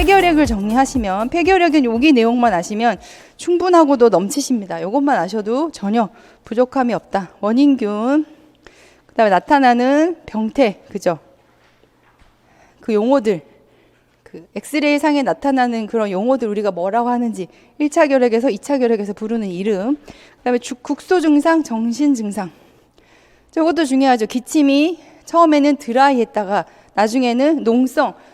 폐결핵을 정리하시면, 폐결핵은 여기 내용만 아시면 충분하고도 넘치십니다. 이것만 아셔도 전혀 부족함이 없다. 원인균, 그 다음에 나타나는 병태, 그죠? 그 용어들, 그 엑스레이 상에 나타나는 그런 용어들 우리가 뭐라고 하는지 1차 결핵에서 2차 결핵에서 부르는 이름, 그 다음에 국소 증상, 정신 증상. 저것도 중요하죠. 기침이 처음에는 드라이 했다가 나중에는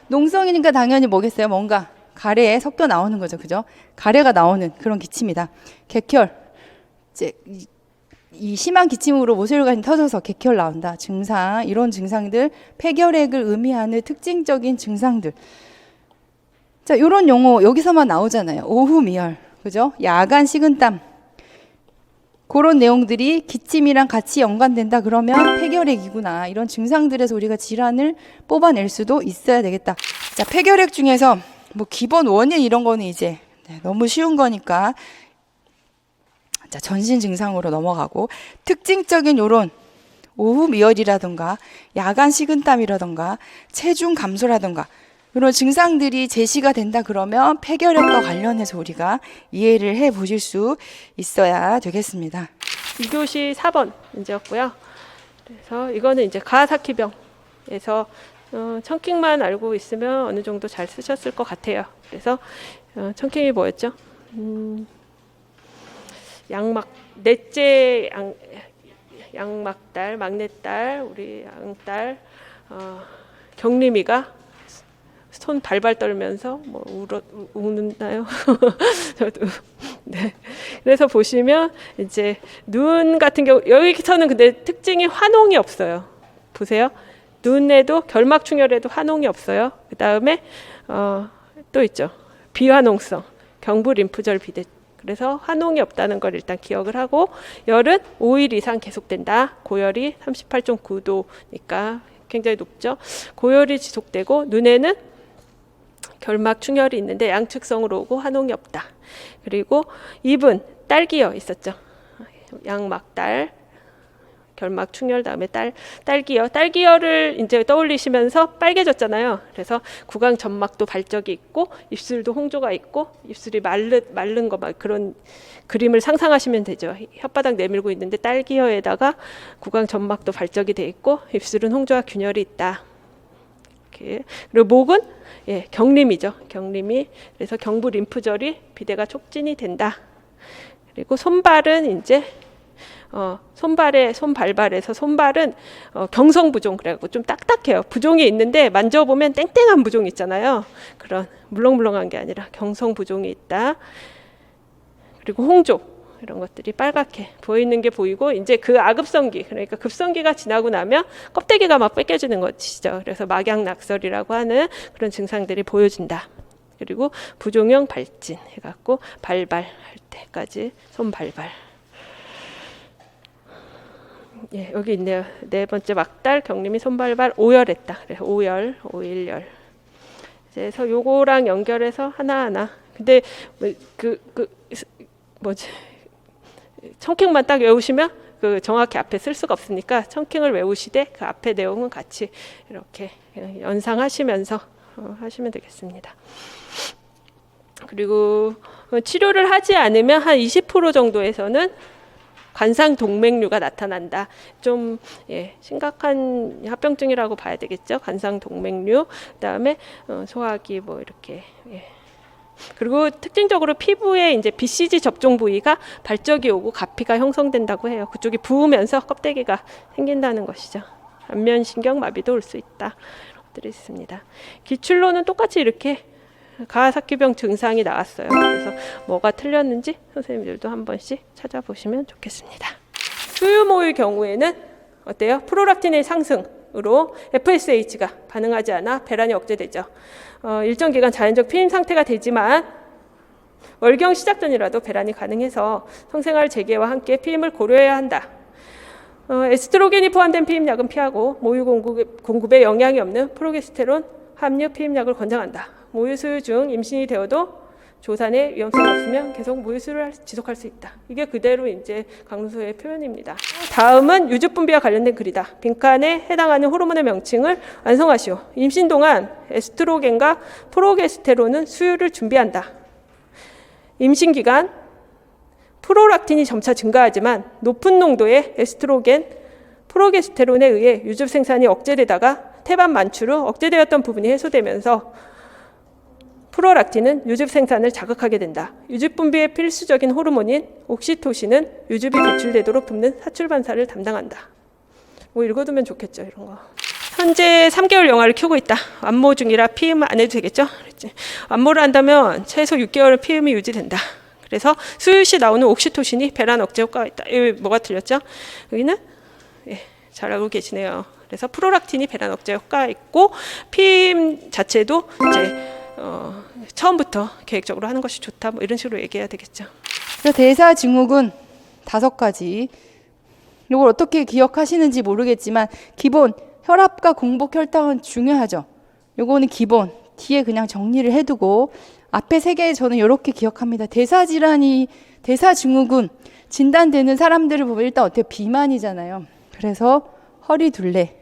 농성이니까 당연히 뭐겠어요? 뭔가 가래에 섞여 나오는 거죠. 그죠? 가래가 나오는 그런 기침이다. 객혈, 이제 이 심한 기침으로 모세혈관이 터져서 객혈 나온다. 증상, 이런 증상들, 폐결핵을 의미하는 특징적인 증상들. 자, 이런 용어 여기서만 나오잖아요. 오후미열, 그죠? 야간 식은땀. 그런 내용들이 기침이랑 같이 연관된다 그러면 폐결핵이구나. 이런 증상들에서 우리가 질환을 뽑아낼 수도 있어야 되겠다. 자, 폐결핵 중에서 뭐 기본 원인 이런 거는 이제 너무 쉬운 거니까 자, 전신 증상으로 넘어가고, 특징적인 요런 오후 미열이라든가 야간 식은땀이라든가 체중 감소라든가 이런 증상들이 제시가 된다 그러면 폐결핵과 관련해서 우리가 이해를 해 보실 수 있어야 되겠습니다. 2교시 4번 문제였고요. 그래서 이거는 이제 가와사키병에서 청킹만 알고 있으면 어느 정도 잘 쓰셨을 것 같아요. 그래서 청킹이 뭐였죠? 넷째 양막딸, 막내딸, 우리 양딸 경림이가 손 발발 떨면서 뭐 우는나요? 저도 네. 그래서 보시면 이제 눈 같은 경우 여기서는 근데 특징이 환홍이 없어요. 보세요. 눈에도 결막충혈에도 환홍이 없어요. 그 다음에 또 있죠. 비환홍성, 경부림프절 비대. 그래서 환홍이 없다는 걸 일단 기억을 하고, 열은 5일 이상 계속된다. 고열이 38.9도니까 굉장히 높죠. 고열이 지속되고 눈에는 결막 충혈이 있는데 양측성으로 오고 환홍이 없다. 그리고 입은 딸기여 있었죠. 양막딸, 결막 충혈 다음에 딸기여. 딸기여를 이제 떠올리시면서 빨개졌잖아요. 그래서 구강 점막도 발적이 있고 입술도 홍조가 있고 입술이 마른 거 막 그런 그림을 상상하시면 되죠. 혓바닥 내밀고 있는데 딸기여에다가 구강 점막도 발적이 돼 있고 입술은 홍조와 균열이 있다. 이렇게. 그리고 목은 경림이죠. 경림이. 그래서 경부 림프절이 비대가 촉진이 된다. 그리고 손발은 이제 손발발에서 손발은 경성부종 그래갖고 좀 딱딱해요. 부종이 있는데 만져보면 땡땡한 부종이 있잖아요. 그런 물렁물렁한 게 아니라 경성부종이 있다. 그리고 홍조 이런 것들이 빨갛게 보이는 게 보이고, 이제 그 아급성기, 그러니까 급성기가 지나고 나면 껍데기가 막 뺏겨지는 것이죠. 그래서 막양낙설이라고 하는 그런 증상들이 보여진다. 그리고 부종형 발진 해갖고 발발할 때까지 손발발. 예, 여기 있네요. 네 번째 막달 경림이 손발발 오열했다. 그래서 오일열. 그래서 요거랑 연결해서 하나하나. 근데 청킹만 딱 외우시면 그 정확히 앞에 쓸 수가 없으니까 청킹을 외우시되 그 앞에 내용은 같이 이렇게 연상하시면서 하시면 되겠습니다. 그리고 치료를 하지 않으면 한 20% 정도에서는 관상동맥류가 나타난다. 좀 심각한 합병증이라고 봐야 되겠죠. 관상동맥류, 그다음에 소화기 뭐 이렇게. 그리고 특징적으로 피부에 이제 BCG 접종 부위가 발적이 오고 가피가 형성된다고 해요. 그쪽이 부으면서 껍데기가 생긴다는 것이죠. 안면신경 마비도 올 수 있다. 것들이 있습니다. 기출로는 똑같이 이렇게 가와사키병 증상이 나왔어요. 그래서 뭐가 틀렸는지 선생님들도 한 번씩 찾아보시면 좋겠습니다. 수유모의 경우에는 어때요? 프로락틴의 상승으로 FSH가 반응하지 않아 배란이 억제되죠. 일정 기간 자연적 피임 상태가 되지만 월경 시작 전이라도 배란이 가능해서 성생활 재개와 함께 피임을 고려해야 한다. 에스트로겐이 포함된 피임약은 피하고 모유 공급에 영향이 없는 프로게스테론 함유 피임약을 권장한다. 모유 수유 중 임신이 되어도 조산의 위험성이 없으면 계속 모유수유를 지속할 수 있다. 이게 그대로 이제 강론소의 표현입니다. 다음은 유즙 분비와 관련된 글이다. 빈칸에 해당하는 호르몬의 명칭을 완성하시오. 임신 동안 에스트로겐과 프로게스테론은 수유를 준비한다. 임신 기간 프로락틴이 점차 증가하지만 높은 농도의 에스트로겐, 프로게스테론에 의해 유즙 생산이 억제되다가 태반 만출 후 억제되었던 부분이 해소되면서 프로락틴은 유즙 생산을 자극하게 된다. 유즙 분비에 필수적인 호르몬인 옥시토신은 유즙이 배출되도록 돕는 사출 반사를 담당한다. 뭐 읽어두면 좋겠죠, 이런 거. 현재 3개월 영아를 키우고 있다. 완모 중이라 피임 안 해도 되겠죠? 그렇지. 완모를 한다면 최소 6개월은 피임이 유지된다. 그래서 수유 시 나오는 옥시토신이 배란 억제 효과가 있다. 여기 뭐가 틀렸죠? 여기는 잘 알고 계시네요. 그래서 프로락틴이 배란 억제 효과가 있고 피임 자체도 이제 처음부터 계획적으로 하는 것이 좋다. 뭐 이런 식으로 얘기해야 되겠죠. 그래서 대사 증후군 5가지. 이걸 어떻게 기억하시는지 모르겠지만 기본 혈압과 공복 혈당은 중요하죠. 요거는 기본. 뒤에 그냥 정리를 해두고 앞에 3개 저는 이렇게 기억합니다. 대사 질환이 대사 증후군 진단되는 사람들을 보면 일단 어때요? 비만이잖아요. 그래서 허리 둘레.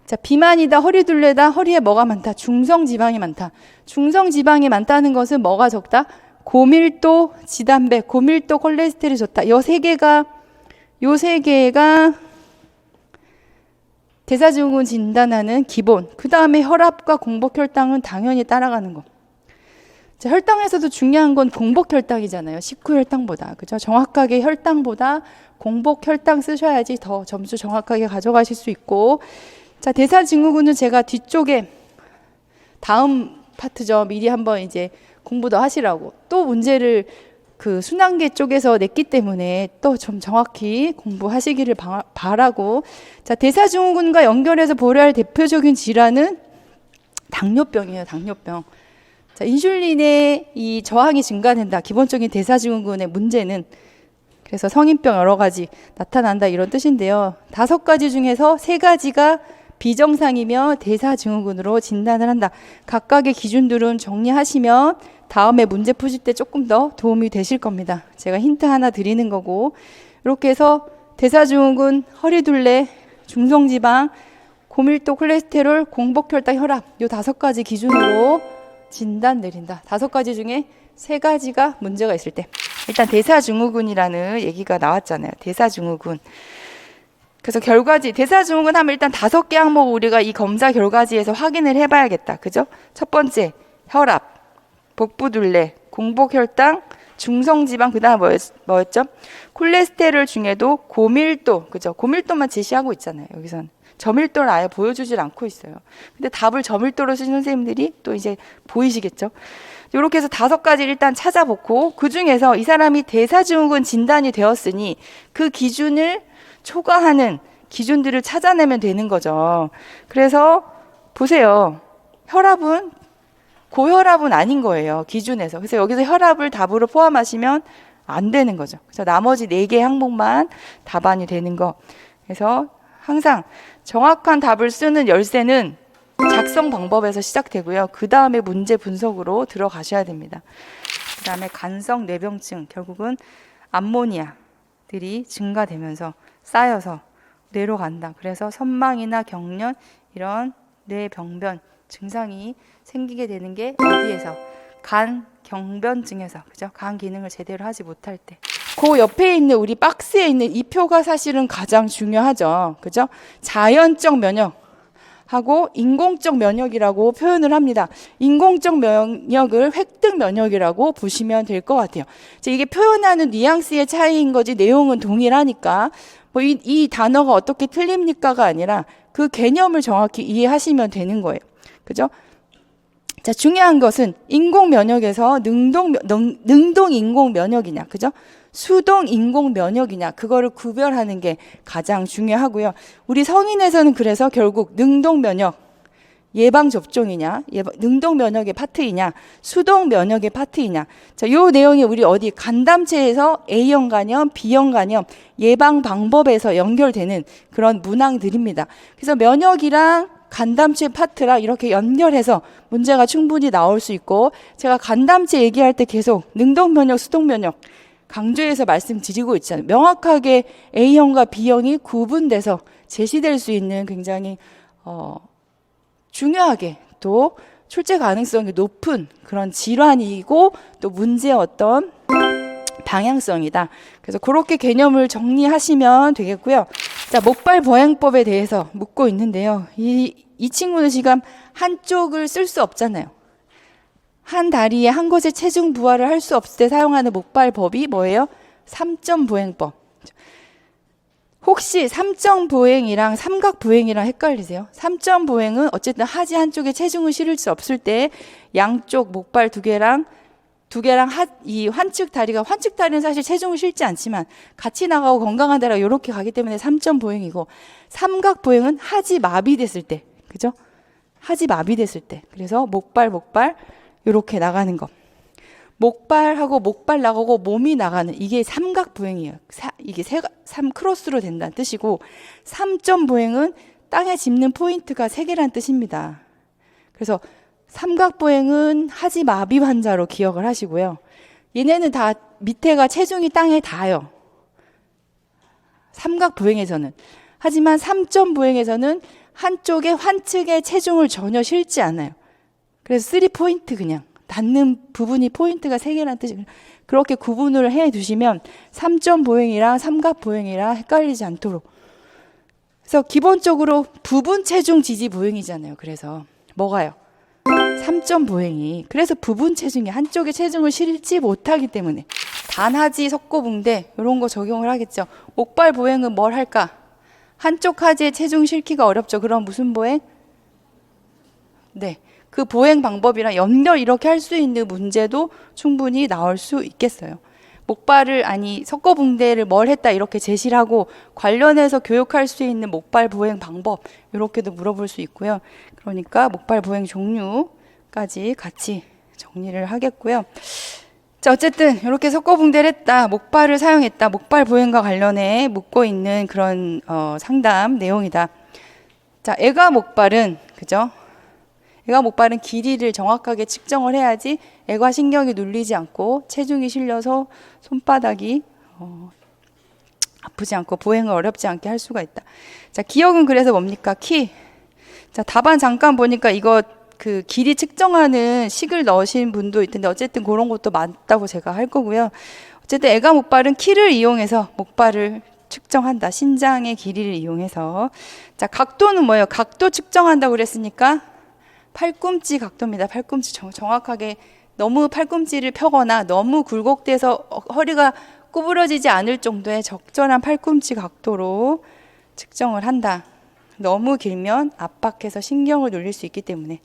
자, 비만이다, 허리 둘레다, 허리에 뭐가 많다? 중성 지방이 많다. 중성 지방이 많다는 것은 뭐가 적다? 고밀도 지단백, 고밀도 콜레스테롤이 좋다. 요 세 개가 대사증후군 진단하는 기본. 그 다음에 혈압과 공복 혈당은 당연히 따라가는 거. 자, 혈당에서도 중요한 건 공복 혈당이잖아요. 식후 혈당보다. 그죠? 정확하게 혈당보다 공복 혈당 쓰셔야지 더 점수 정확하게 가져가실 수 있고. 자, 대사증후군은 제가 뒤쪽에 다음 파트죠. 미리 한번 이제 공부 더 하시라고. 또 문제를 그 순환계 쪽에서 냈기 때문에 또 좀 정확히 공부하시기를 바라고. 자, 대사증후군과 연결해서 보려야 할 대표적인 질환은 당뇨병이에요. 당뇨병. 자, 인슐린의 이 저항이 증가된다. 기본적인 대사증후군의 문제는. 그래서 성인병 여러 가지 나타난다 이런 뜻인데요. 5가지 중에서 3가지가 비정상이며 대사증후군으로 진단을 한다. 각각의 기준들은 정리하시면 다음에 문제 푸실 때 조금 더 도움이 되실 겁니다. 제가 힌트 하나 드리는 거고. 이렇게 해서 대사증후군, 허리둘레, 중성지방, 고밀도 콜레스테롤, 공복혈당, 혈압 요 5가지 기준으로 진단 내린다. 5가지 중에 3가지가 문제가 있을 때. 일단 대사증후군이라는 얘기가 나왔잖아요. 대사증후군. 그래서 결과지, 대사증후군 하면 일단 5개 항목 우리가 이 검사 결과지에서 확인을 해봐야겠다. 그죠? 첫 번째, 혈압, 복부둘레, 공복혈당, 중성지방, 그 다음 뭐였죠? 콜레스테롤 중에도 고밀도, 그죠? 고밀도만 제시하고 있잖아요. 여기서는. 저밀도를 아예 보여주질 않고 있어요. 근데 답을 저밀도로 쓰신 선생님들이 또 이제 보이시겠죠? 이렇게 해서 5가지 일단 찾아보고 그 중에서 이 사람이 대사증후군 진단이 되었으니 그 기준을 초과하는 기준들을 찾아내면 되는 거죠. 그래서 보세요. 혈압은 고혈압은 아닌 거예요. 기준에서. 그래서 여기서 혈압을 답으로 포함하시면 안 되는 거죠. 그래서 나머지 4개 항목만 답안이 되는 거. 그래서 항상 정확한 답을 쓰는 열쇠는 작성 방법에서 시작되고요. 그 다음에 문제 분석으로 들어가셔야 됩니다. 그 다음에 간성 뇌병증, 결국은 암모니아들이 증가되면서 쌓여서 뇌로 간다. 그래서 선망이나 경련 이런 뇌병변 증상이 생기게 되는 게 어디에서? 간 경변증에서. 그죠? 간 기능을 제대로 하지 못할 때. 그 옆에 있는 우리 박스에 있는 이 표가 사실은 가장 중요하죠. 그죠? 자연적 면역하고 인공적 면역이라고 표현을 합니다. 인공적 면역을 획득 면역이라고 보시면 될 것 같아요. 이게 표현하는 뉘앙스의 차이인 거지 내용은 동일하니까 뭐 이 단어가 어떻게 틀립니까가 아니라 그 개념을 정확히 이해하시면 되는 거예요. 그죠? 자, 중요한 것은 인공 면역에서 능동 인공 면역이냐, 그죠? 수동 인공 면역이냐, 그거를 구별하는 게 가장 중요하고요. 우리 성인에서는 그래서 결국 능동 면역 예방 접종이냐, 능동 면역의 파트이냐, 수동 면역의 파트이냐. 자, 요 내용이 우리 어디 간담체에서 A형 간염, B형 간염 예방 방법에서 연결되는 그런 문항들입니다. 그래서 면역이랑 간담체 파트랑 이렇게 연결해서 문제가 충분히 나올 수 있고, 제가 간담체 얘기할 때 계속 능동면역, 수동면역 강조해서 말씀드리고 있잖아요. 명확하게 A형과 B형이 구분돼서 제시될 수 있는 굉장히 중요하게 또 출제 가능성이 높은 그런 질환이고 또 문제의 어떤 방향성이다. 그래서 그렇게 개념을 정리하시면 되겠고요. 자, 목발 보행법에 대해서 묻고 있는데요. 이 친구는 지금 한쪽을 쓸 수 없잖아요. 한 다리에 한 곳에 체중 부하를 할 수 없을 때 사용하는 목발법이 뭐예요? 3점 보행법. 혹시 3점 보행이랑 삼각 보행이랑 헷갈리세요? 3점 보행은 어쨌든 하지 한쪽에 체중을 실을 수 없을 때 양쪽 목발 두 개랑 이 환측 다리는 사실 체중을 실지 않지만 같이 나가고 건강한 다리가 이렇게 가기 때문에 3점 보행이고, 삼각 보행은 하지 마비됐을 때, 그죠? 하지 마비됐을 때. 그래서 목발 이렇게 나가는 거. 목발하고 목발 나가고 몸이 나가는 이게 삼각 보행이에요. 이게 3 크로스로 된다는 뜻이고, 3점 보행은 땅에 짚는 포인트가 3개라는 뜻입니다. 그래서 삼각 보행은 하지 마비 환자로 기억을 하시고요. 얘네는 다 밑에가 체중이 땅에 닿아요. 삼각 보행에서는. 하지만 3점 보행에서는 한쪽에 환측에 체중을 전혀 실지 않아요. 그래서 3포인트 그냥 닿는 부분이 포인트가 3개라는 뜻이에요. 그렇게 구분을 해 두시면 3점 보행이랑 삼각 보행이랑 헷갈리지 않도록. 그래서 기본적으로 부분 체중 지지 보행이잖아요. 그래서 뭐가요? 3점 보행이. 그래서 부분 체중이 한쪽에 체중을 실지 못하기 때문에 단하지, 석고붕대 이런 거 적용을 하겠죠. 목발 보행은 뭘 할까? 한쪽 하지에 체중 실기가 어렵죠. 그럼 무슨 보행? 네. 그 보행 방법이랑 연결 이렇게 할 수 있는 문제도 충분히 나올 수 있겠어요. 석고붕대를 뭘 했다 이렇게 제시를 하고 관련해서 교육할 수 있는 목발 보행 방법 이렇게도 물어볼 수 있고요. 그러니까 목발 보행 종류까지 같이 정리를 하겠고요. 자, 어쨌든 이렇게 석고붕대를 했다, 목발을 사용했다, 목발 보행과 관련해 묻고 있는 그런 상담 내용이다. 자, 애가 목발은 그죠? 애가 목발은 길이를 정확하게 측정을 해야지 애가 신경이 눌리지 않고 체중이 실려서 손바닥이 아프지 않고 보행을 어렵지 않게 할 수가 있다. 자, 기억은 그래서 뭡니까? 키. 자, 답안 잠깐 보니까 이거 그 길이 측정하는 식을 넣으신 분도 있던데 어쨌든 그런 것도 맞다고 제가 할 거고요. 어쨌든 애가 목발은 키를 이용해서 목발을 측정한다. 신장의 길이를 이용해서. 자, 각도는 뭐예요? 각도 측정한다고 그랬으니까 팔꿈치 각도입니다. 팔꿈치 정확하게 너무 팔꿈치를 펴거나 너무 굴곡돼서 허리가 구부러지지 않을 정도의 적절한 팔꿈치 각도로 측정을 한다. 너무 길면 압박해서 신경을 눌릴 수 있기 때문에.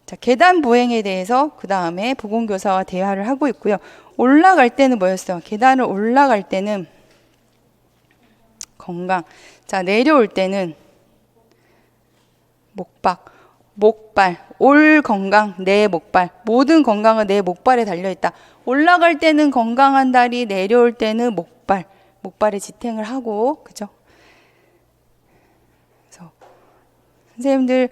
자, 계단 보행에 대해서 그 다음에 보건교사와 대화를 하고 있고요. 올라갈 때는 뭐였어요? 계단을 올라갈 때는 건강. 자, 내려올 때는 목발, 올 건강, 내 목발. 모든 건강은 내 목발에 달려있다. 올라갈 때는 건강한 다리, 내려올 때는 목발에 지탱을 하고, 그죠? 그래서 선생님들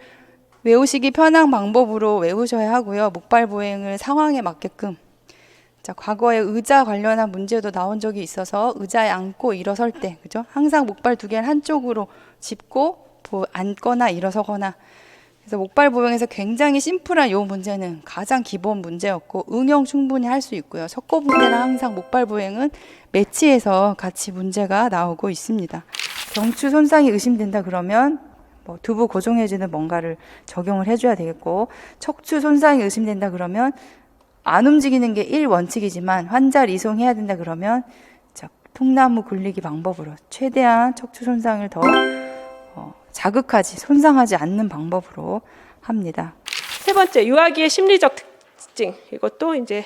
외우시기 편한 방법으로 외우셔야 하고요. 목발 보행을 상황에 맞게끔. 자, 과거에 의자 관련한 문제도 나온 적이 있어서 의자에 앉고 일어설 때, 그죠? 항상 목발 두 개를 한쪽으로 짚고 앉거나 일어서거나. 그래서 목발 보행에서 굉장히 심플한 이 문제는 가장 기본 문제였고 응용 충분히 할 수 있고요. 석고붕대랑 항상 목발 보행은 매치해서 같이 문제가 나오고 있습니다. 경추 손상이 의심된다 그러면 두부 고정해주는 뭔가를 적용을 해줘야 되겠고, 척추 손상이 의심된다 그러면 안 움직이는 게 1원칙이지만 환자를 이송해야 된다 그러면 통나무 굴리기 방법으로 최대한 척추 손상을 더 손상하지 않는 방법으로 합니다. 세 번째, 유아기의 심리적 특징. 이것도 이제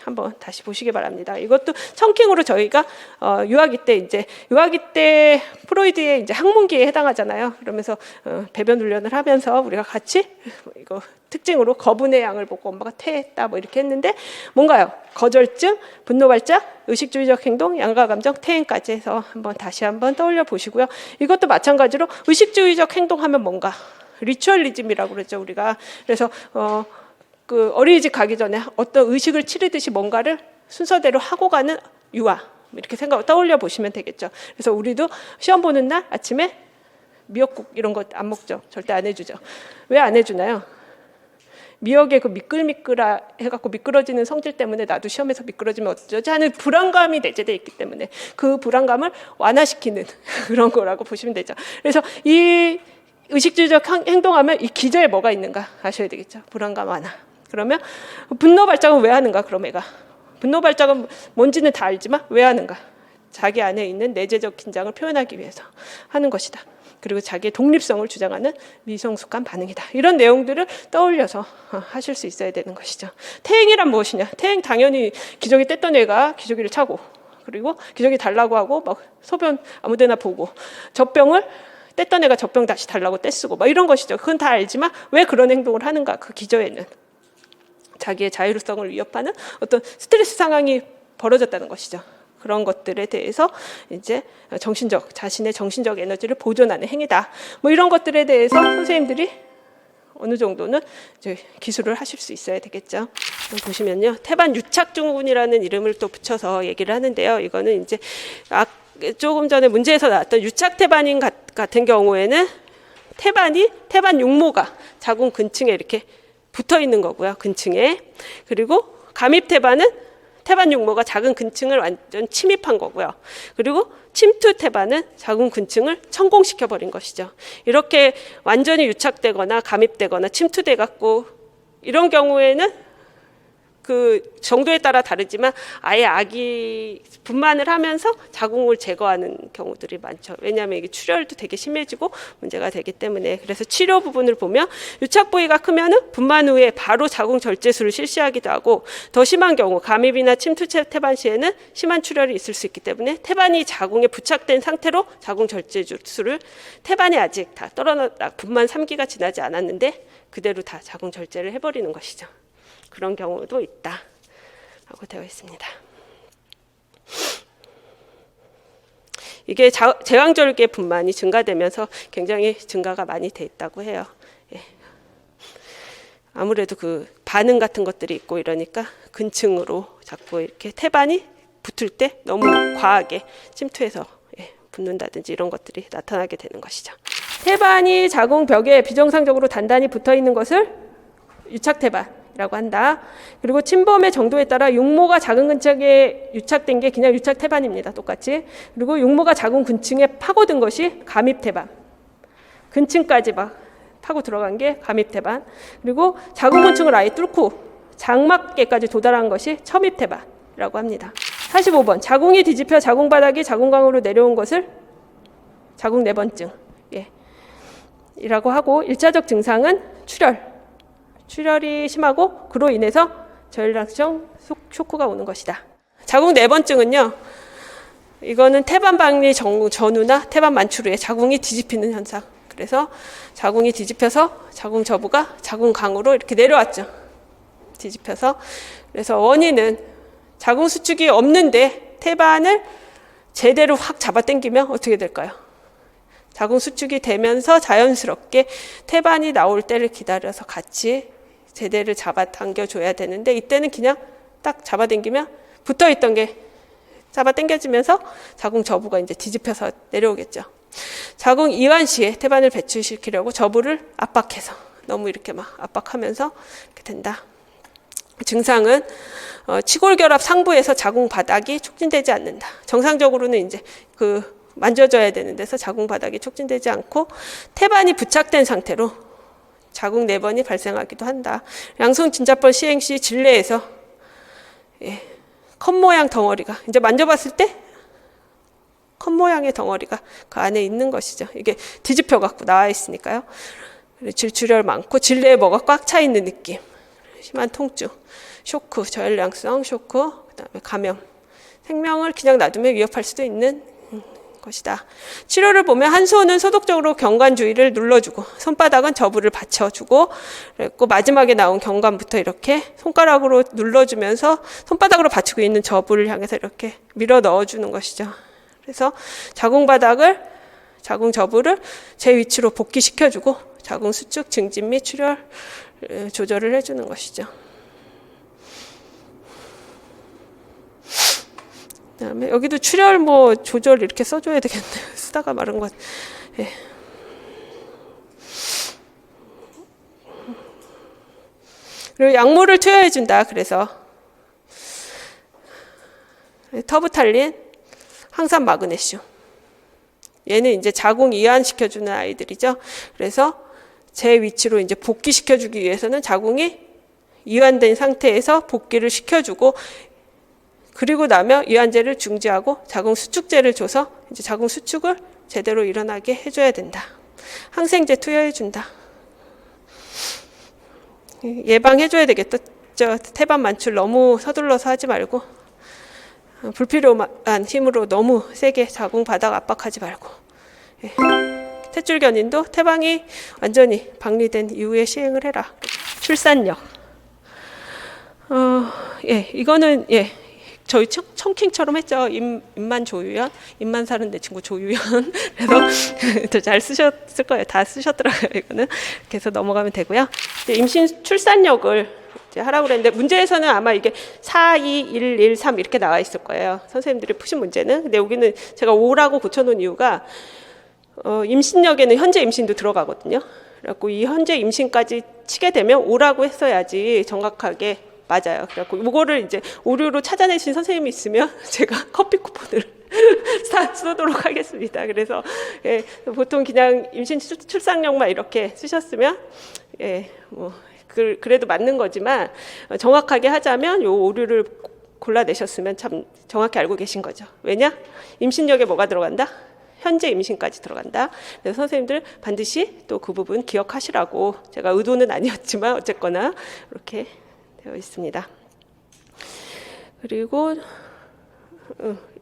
한번 다시 보시기 바랍니다. 이것도 청킹으로 저희가 유아기 때 프로이드의 이제 학문기에 해당하잖아요. 그러면서 배변 훈련을 하면서 우리가 같이 이거 특징으로 거분의 양을 보고 엄마가 퇴했다 뭐 이렇게 했는데 뭔가요? 거절증, 분노발작, 의식주의적 행동, 양가 감정, 퇴행까지 해서 다시 한번 떠올려 보시고요. 이것도 마찬가지로 의식주의적 행동하면 뭔가 리추얼리즘이라고 그랬죠, 우리가. 그래서 그 어린이집 가기 전에 어떤 의식을 치르듯이 뭔가를 순서대로 하고 가는 유아, 이렇게 떠올려 보시면 되겠죠. 그래서 우리도 시험 보는 날 아침에 미역국 이런 거 안 먹죠. 절대 안 해주죠. 왜 안 해주나요? 미역의 그 미끌미끌아 해갖고 미끄러지는 성질 때문에 나도 시험에서 미끄러지면 어쩌지 하는 불안감이 내재되어 있기 때문에 그 불안감을 완화시키는 그런 거라고 보시면 되죠. 그래서 이 의식주의적 행동하면 이 기저에 뭐가 있는가 아셔야 되겠죠. 불안감 완화. 그러면 분노 발작은 왜 하는가? 그럼 애가 분노 발작은 뭔지는 다 알지만 왜 하는가? 자기 안에 있는 내재적 긴장을 표현하기 위해서 하는 것이다. 그리고 자기의 독립성을 주장하는 미성숙한 반응이다. 이런 내용들을 떠올려서 하실 수 있어야 되는 것이죠. 퇴행이란 무엇이냐? 퇴행 당연히 기저귀 뗐던 애가 기저귀를 차고, 그리고 기저귀 달라고 하고 막 소변 아무데나 보고, 젖병을 뗐던 애가 젖병 다시 달라고 떼쓰고 막 이런 것이죠. 그건 다 알지만 왜 그런 행동을 하는가? 그 기저에는 자기의 자율성을 위협하는 어떤 스트레스 상황이 벌어졌다는 것이죠. 그런 것들에 대해서 이제 자신의 정신적 에너지를 보존하는 행위다. 뭐 이런 것들에 대해서 선생님들이 어느 정도는 이제 기술을 하실 수 있어야 되겠죠. 보시면요, 태반 유착증후군이라는 이름을 또 붙여서 얘기를 하는데요. 이거는 이제 조금 전에 문제에서 나왔던 유착태반인 같은 경우에는 태반 육모가 자궁 근층에 이렇게 붙어 있는 거고요. 근층에. 그리고 감입태반은 태반 육모가 자궁 근층을 완전 침입한 거고요. 그리고 침투 태반은 자궁 근층을 천공시켜 버린 것이죠. 이렇게 완전히 유착되거나 감입되거나 침투돼 갖고 이런 경우에는 그 정도에 따라 다르지만 아예 아기 분만을 하면서 자궁을 제거하는 경우들이 많죠. 왜냐하면 이게 출혈도 되게 심해지고 문제가 되기 때문에. 그래서 치료 부분을 보면 유착 부위가 크면은 분만 후에 바로 자궁 절제술을 실시하기도 하고, 더 심한 경우 감입이나 침투 태반 시에는 심한 출혈이 있을 수 있기 때문에 태반이 자궁에 부착된 상태로 자궁 절제술을, 태반이 아직 다 떨어졌다, 분만 3기가 지나지 않았는데 그대로 다 자궁 절제를 해버리는 것이죠. 그런 경우도 있다 라고 되어 있습니다. 이게 제왕절개 분만이 증가되면서 굉장히 증가가 많이 돼 있다고 해요. 예. 아무래도 그 반응 같은 것들이 있고 이러니까 근층으로 자꾸 이렇게 태반이 붙을 때 너무 과하게 침투해서 붙는다든지 이런 것들이 나타나게 되는 것이죠. 태반이 자궁벽에 비정상적으로 단단히 붙어 있는 것을 유착태반 라고 한다. 그리고 침범의 정도에 따라 육모가 자궁 근처에 유착된 게 그냥 유착 태반입니다. 똑같이. 그리고 육모가 자궁 근층에 파고든 것이 감입 태반. 근층까지 막 파고 들어간 게 감입 태반. 그리고 자궁 근층을 아예 뚫고 장막계까지 도달한 것이 첨입 태반이라고 합니다. 45번. 자궁이 뒤집혀 자궁 바닥이 자궁강으로 내려온 것을 자궁 내번증. 이라고 하고, 1차적 증상은 출혈이 심하고 그로 인해서 저혈량성 쇼크가 오는 것이다. 자궁 내번증은요, 이거는 태반 박리 전후나 태반 만출 후에 자궁이 뒤집히는 현상. 그래서 자궁이 뒤집혀서 자궁 저부가 자궁 강으로 이렇게 내려왔죠. 뒤집혀서. 그래서 원인은 자궁 수축이 없는데 태반을 제대로 확 잡아당기면 어떻게 될까요? 자궁 수축이 되면서 자연스럽게 태반이 나올 때를 기다려서 같이 제대를 잡아당겨줘야 되는데, 이때는 그냥 딱 잡아당기면 붙어있던 게 잡아당겨지면서 자궁 저부가 이제 뒤집혀서 내려오겠죠. 자궁 이완 시에 태반을 배출시키려고 저부를 압박해서 너무 이렇게 막 압박하면서 이렇게 된다. 증상은 치골결합 상부에서 자궁 바닥이 촉진되지 않는다. 정상적으로는 이제 만져져야 되는 데서 자궁 바닥이 촉진되지 않고 태반이 부착된 상태로 자궁 내번이 발생하기도 한다. 양성 진자법 시행 시 질내에서 컵 모양 덩어리가, 이제 만져봤을 때 컵 모양의 덩어리가 그 안에 있는 것이죠. 이게 뒤집혀 갖고 나와 있으니까요. 질출혈 많고 질내에 뭐가 꽉 차 있는 느낌, 심한 통증, 쇼크, 저혈량성 쇼크, 그다음에 감염, 생명을 그냥 놔두면 위협할 수도 있는 것이다. 치료를 보면 한 손은 소독적으로 경관 주위를 눌러주고, 손바닥은 저부를 받쳐주고, 그리고 마지막에 나온 경관부터 이렇게 손가락으로 눌러주면서 손바닥으로 받치고 있는 저부를 향해서 이렇게 밀어 넣어주는 것이죠. 그래서 자궁 저부를 제 위치로 복귀시켜주고 자궁 수축 증진 및 출혈 조절을 해주는 것이죠. 그다음에 여기도 출혈 뭐 조절 이렇게 써줘야 되겠네요. 쓰다가 마른 것. 예. 그리고 약물을 투여해준다. 그래서 터부탈린, 항산 마그네슘. 얘는 이제 자궁 이완시켜주는 아이들이죠. 그래서 제 위치로 이제 복귀시켜주기 위해서는 자궁이 이완된 상태에서 복귀를 시켜주고, 그리고 나면 이완제를 중지하고 자궁 수축제를 줘서 이제 자궁 수축을 제대로 일어나게 해줘야 된다. 항생제 투여해준다. 예방해줘야 되겠다. 태반 만출 너무 서둘러서 하지 말고, 불필요한 힘으로 너무 세게 자궁 바닥 압박하지 말고, 예. 탯줄 견인도 태방이 완전히 박리된 이후에 시행을 해라. 출산력. 예, 이거는 예. 저희 청킹처럼 했죠. 임만 조유연, 임만 사는 내 친구 조유연. 그래서 잘 쓰셨을 거예요. 다 쓰셨더라고요. 이거는. 그래서 넘어가면 되고요. 임신 출산력을 이제 하라고 그랬는데, 문제에서는 아마 이게 4, 2, 1, 1, 3 이렇게 나와 있을 거예요. 선생님들이 푸신 문제는. 근데 여기는 제가 5라고 고쳐놓은 이유가 임신력에는 현재 임신도 들어가거든요. 그래갖고 이 현재 임신까지 치게 되면 5라고 했어야지 정확하게 맞아요. 그래갖고 이거를 이제 오류로 찾아내신 선생님이 있으면 제가 커피 쿠폰을 쏘도록 하겠습니다. 그래서 예, 보통 그냥 임신 출산력만 이렇게 쓰셨으면 예, 뭐 그래도 맞는 거지만, 정확하게 하자면 요 오류를 골라내셨으면 참 정확히 알고 계신 거죠. 왜냐? 임신력에 뭐가 들어간다? 현재 임신까지 들어간다. 그래서 선생님들 반드시 또 그 부분 기억하시라고, 제가 의도는 아니었지만 어쨌거나 이렇게 되어 있습니다. 그리고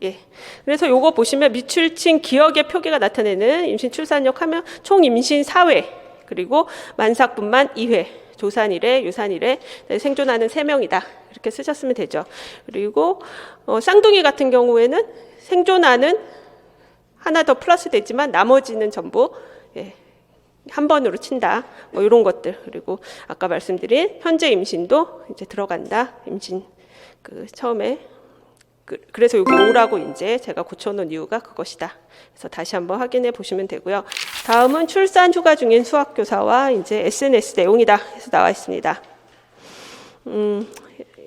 예. 그래서 요거 보시면 미출친 기억의 표기가 나타내는 임신 출산력 하면 총 임신 4회, 그리고 만삭분만 2회, 조산 1회, 유산 1회, 생존하는 3명이다. 이렇게 쓰셨으면 되죠. 그리고 쌍둥이 같은 경우에는 생존하는 하나 더 플러스 되지만 나머지는 전부 예, 한 번으로 친다. 뭐 이런 것들. 그리고 아까 말씀드린 현재 임신도 이제 들어간다. 임신 처음에 그래서 여기 5라고 이제 제가 고쳐놓은 이유가 그것이다. 그래서 다시 한번 확인해 보시면 되고요. 다음은 출산 휴가 중인 수학교사와 이제 SNS 내용이다. 해서 나와 있습니다.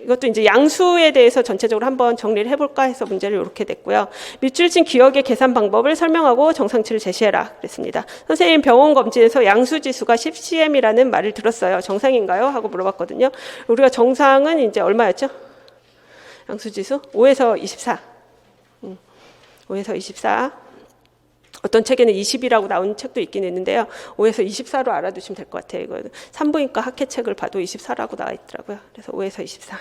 이것도 이제 양수에 대해서 전체적으로 한번 정리를 해볼까 해서 문제를 이렇게 냈고요. 미출친 기억의 계산 방법을 설명하고 정상치를 제시해라 그랬습니다. 선생님 병원 검진에서 양수지수가 10cm이라는 말을 들었어요. 정상인가요? 하고 물어봤거든요. 우리가 정상은 이제 얼마였죠? 양수지수 5에서 24. 5에서 24. 어떤 책에는 20이라고 나온 책도 있긴 있는데요. 5에서 24로 알아두시면 될 것 같아요. 이거 산부인과 학회책을 봐도 24라고 나와 있더라고요. 그래서 5에서 24.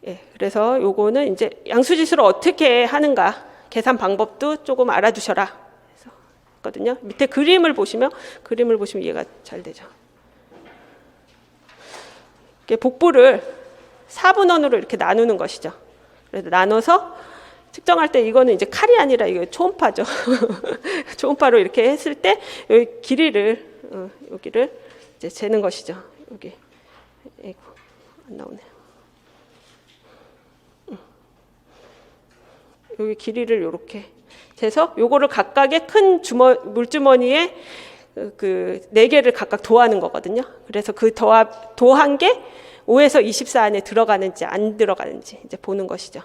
예, 그래서 요거는 이제 양수지수를 어떻게 하는가 계산 방법도 조금 알아두셔라. 거든요. 밑에 그림을 보시면 이해가 잘 되죠. 복부를 4분원으로 이렇게 나누는 것이죠. 그래서 나눠서 측정할 때 이거는 이제 칼이 아니라 이거 초음파죠. 초음파로 이렇게 했을 때 여기 길이를 여기를 이제 재는 것이죠. 여기 이거 안 나오네. 여기 길이를 이렇게 재서 요거를 각각의 큰 물주머니에 그 4개를 각각 도하는 거거든요. 그래서 그 도한 게 5에서 24 안에 들어가는지 안 들어가는지 이제 보는 것이죠.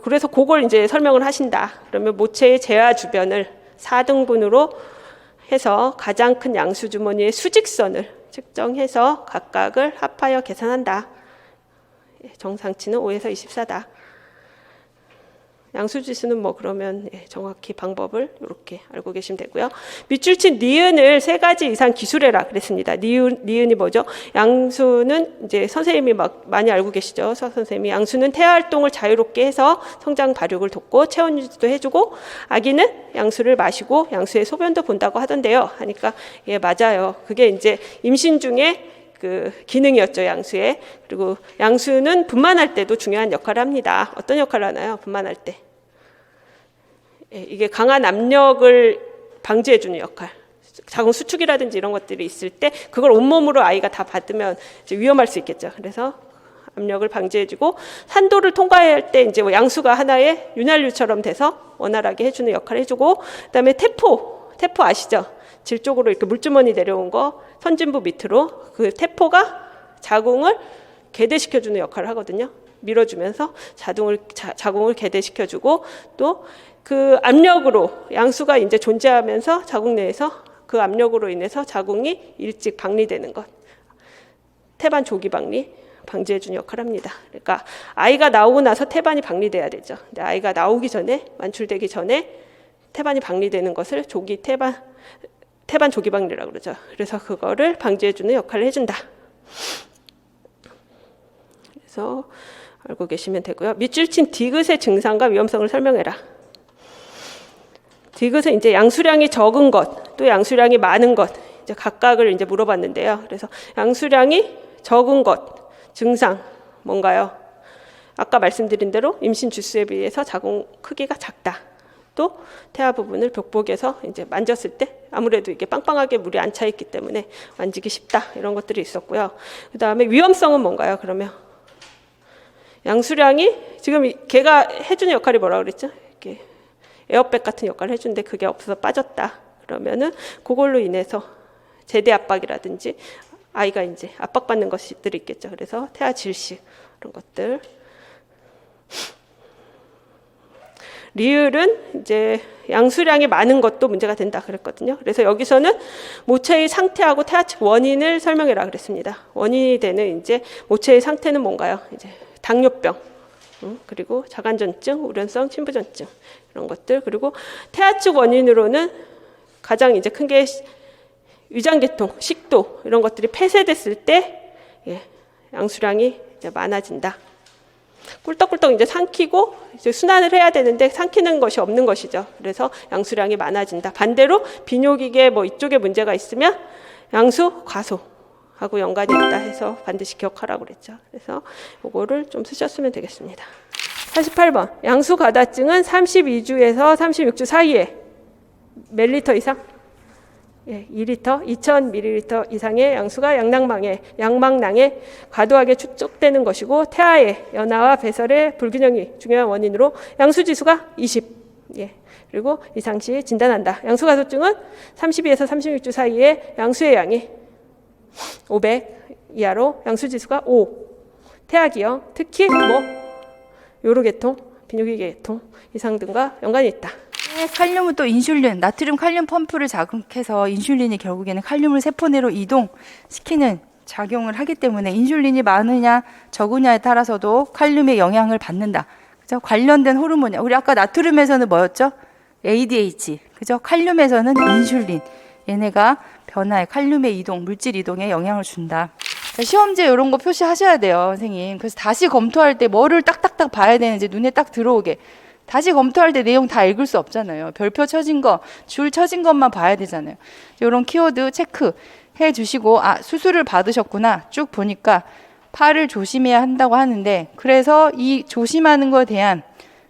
그래서 그걸 이제 설명을 하신다. 그러면 모체의 재화 주변을 4등분으로 해서 가장 큰 양수 주머니의 수직선을 측정해서 각각을 합하여 계산한다. 정상치는 5에서 24다. 양수지수는 뭐 그러면 정확히 방법을 이렇게 알고 계시면 되고요. 밑줄 친 니은을 3가지 이상 기술해라 그랬습니다. 니은이 뭐죠? 양수는 이제 선생님이 막 많이 알고 계시죠. 수학 선생님이 양수는 태아 활동을 자유롭게 해서 성장 발육을 돕고 체온 유지도 해주고 아기는 양수를 마시고 양수의 소변도 본다고 하던데요. 하니까 예 맞아요. 그게 이제 임신 중에 그 기능이었죠, 양수에. 그리고 양수는 분만할 때도 중요한 역할을 합니다. 어떤 역할을 하나요? 분만할 때. 이게 강한 압력을 방지해주는 역할. 자궁 수축이라든지 이런 것들이 있을 때 그걸 온몸으로 아이가 다 받으면 이제 위험할 수 있겠죠. 그래서 압력을 방지해주고 산도를 통과할 때 이제 양수가 하나의 윤활유처럼 돼서 원활하게 해주는 역할을 해주고 그다음에 태포 아시죠? 질 쪽으로 이렇게 물주머니 내려온 거 선진부 밑으로 그 태포가 자궁을 개대시켜주는 역할을 하거든요. 밀어주면서 자궁을 개대시켜주고 또 그 압력으로 양수가 이제 존재하면서 자궁 내에서 그 압력으로 인해서 자궁이 일찍 박리되는 것. 태반 조기 박리 방지해주는 역할을 합니다. 그러니까 아이가 나오고 나서 태반이 박리돼야 되죠. 근데 아이가 나오기 전에 완출되기 전에 태반이 박리되는 것을 태반 조기 박리라고 그러죠. 그래서 그거를 방지해주는 역할을 해준다. 그래서 알고 계시면 되고요. 밑줄 친 디귿의 증상과 위험성을 설명해라. 디귿은 이제 양수량이 적은 것, 또 양수량이 많은 것, 이제 각각을 이제 물어봤는데요. 그래서 양수량이 적은 것, 증상 뭔가요? 아까 말씀드린 대로 임신 주수에 비해서 자궁 크기가 작다. 또 태아 부분을 벽복에서 이제 만졌을 때 아무래도 이게 빵빵하게 물이 안 차 있기 때문에 만지기 쉽다. 이런 것들이 있었고요. 그 다음에 위험성은 뭔가요? 그러면 양수량이 지금 걔가 해주는 역할이 뭐라고 그랬죠? 이렇게 에어백 같은 역할을 해주는데 그게 없어서 빠졌다. 그러면은 그걸로 인해서 제대 압박이라든지 아이가 이제 압박받는 것들이 있겠죠. 그래서 태아 질식 그런 것들. 리을은 이제 양수량이 많은 것도 문제가 된다 그랬거든요. 그래서 여기서는 모체의 상태하고 태아 측 원인을 설명해라 그랬습니다. 원인이 되는 이제 모체의 상태는 뭔가요? 이제 당뇨병, 그리고 자간전증, 우련성 침부전증 이런 것들. 그리고 태아 측 원인으로는 가장 이제 큰 게 위장계통, 식도 이런 것들이 폐쇄됐을 때 양수량이 이제 많아진다. 꿀떡꿀떡 이제 삼키고 이제 순환을 해야 되는데 삼키는 것이 없는 것이죠. 그래서 양수량이 많아진다. 반대로 비뇨기계 뭐 이쪽에 문제가 있으면 양수 과소하고 연관이 있다 해서 반드시 기억하라고 그랬죠. 그래서 이거를 좀 쓰셨으면 되겠습니다. 48번 양수 가다증은 32주에서 36주 사이에 몇 리터 이상? 2리터, 2000ml 이상의 양수가 양막낭에 과도하게 축적되는 것이고 태아의 연하와 배설의 불균형이 중요한 원인으로 양수지수가 20. 그리고 이상시 진단한다. 양수가소증은 32에서 36주 사이에 양수의 양이 500 이하로 양수지수가 5. 태아기형, 특히 요로계통, 비뇨기계통 이상 등과 연관이 있다. 칼륨은 또 인슐린, 나트륨 칼륨 펌프를 자극해서 인슐린이 결국에는 칼륨을 세포 내로 이동시키는 작용을 하기 때문에 인슐린이 많으냐 적으냐에 따라서도 칼륨의 영향을 받는다. 그죠? 관련된 호르몬이야. 우리 아까 나트륨에서는 뭐였죠? ADH. 그죠? 칼륨에서는 인슐린. 얘네가 변화에 칼륨의 이동, 물질 이동에 영향을 준다. 시험지에 이런 거 표시하셔야 돼요, 선생님. 그래서 다시 검토할 때 뭐를 딱딱딱 봐야 되는지 눈에 딱 들어오게. 다시 검토할 때 내용 다 읽을 수 없잖아요. 별표 쳐진 거, 줄 쳐진 것만 봐야 되잖아요. 이런 키워드 체크해 주시고 수술을 받으셨구나. 쭉 보니까 팔을 조심해야 한다고 하는데 그래서 이 조심하는 거에 대한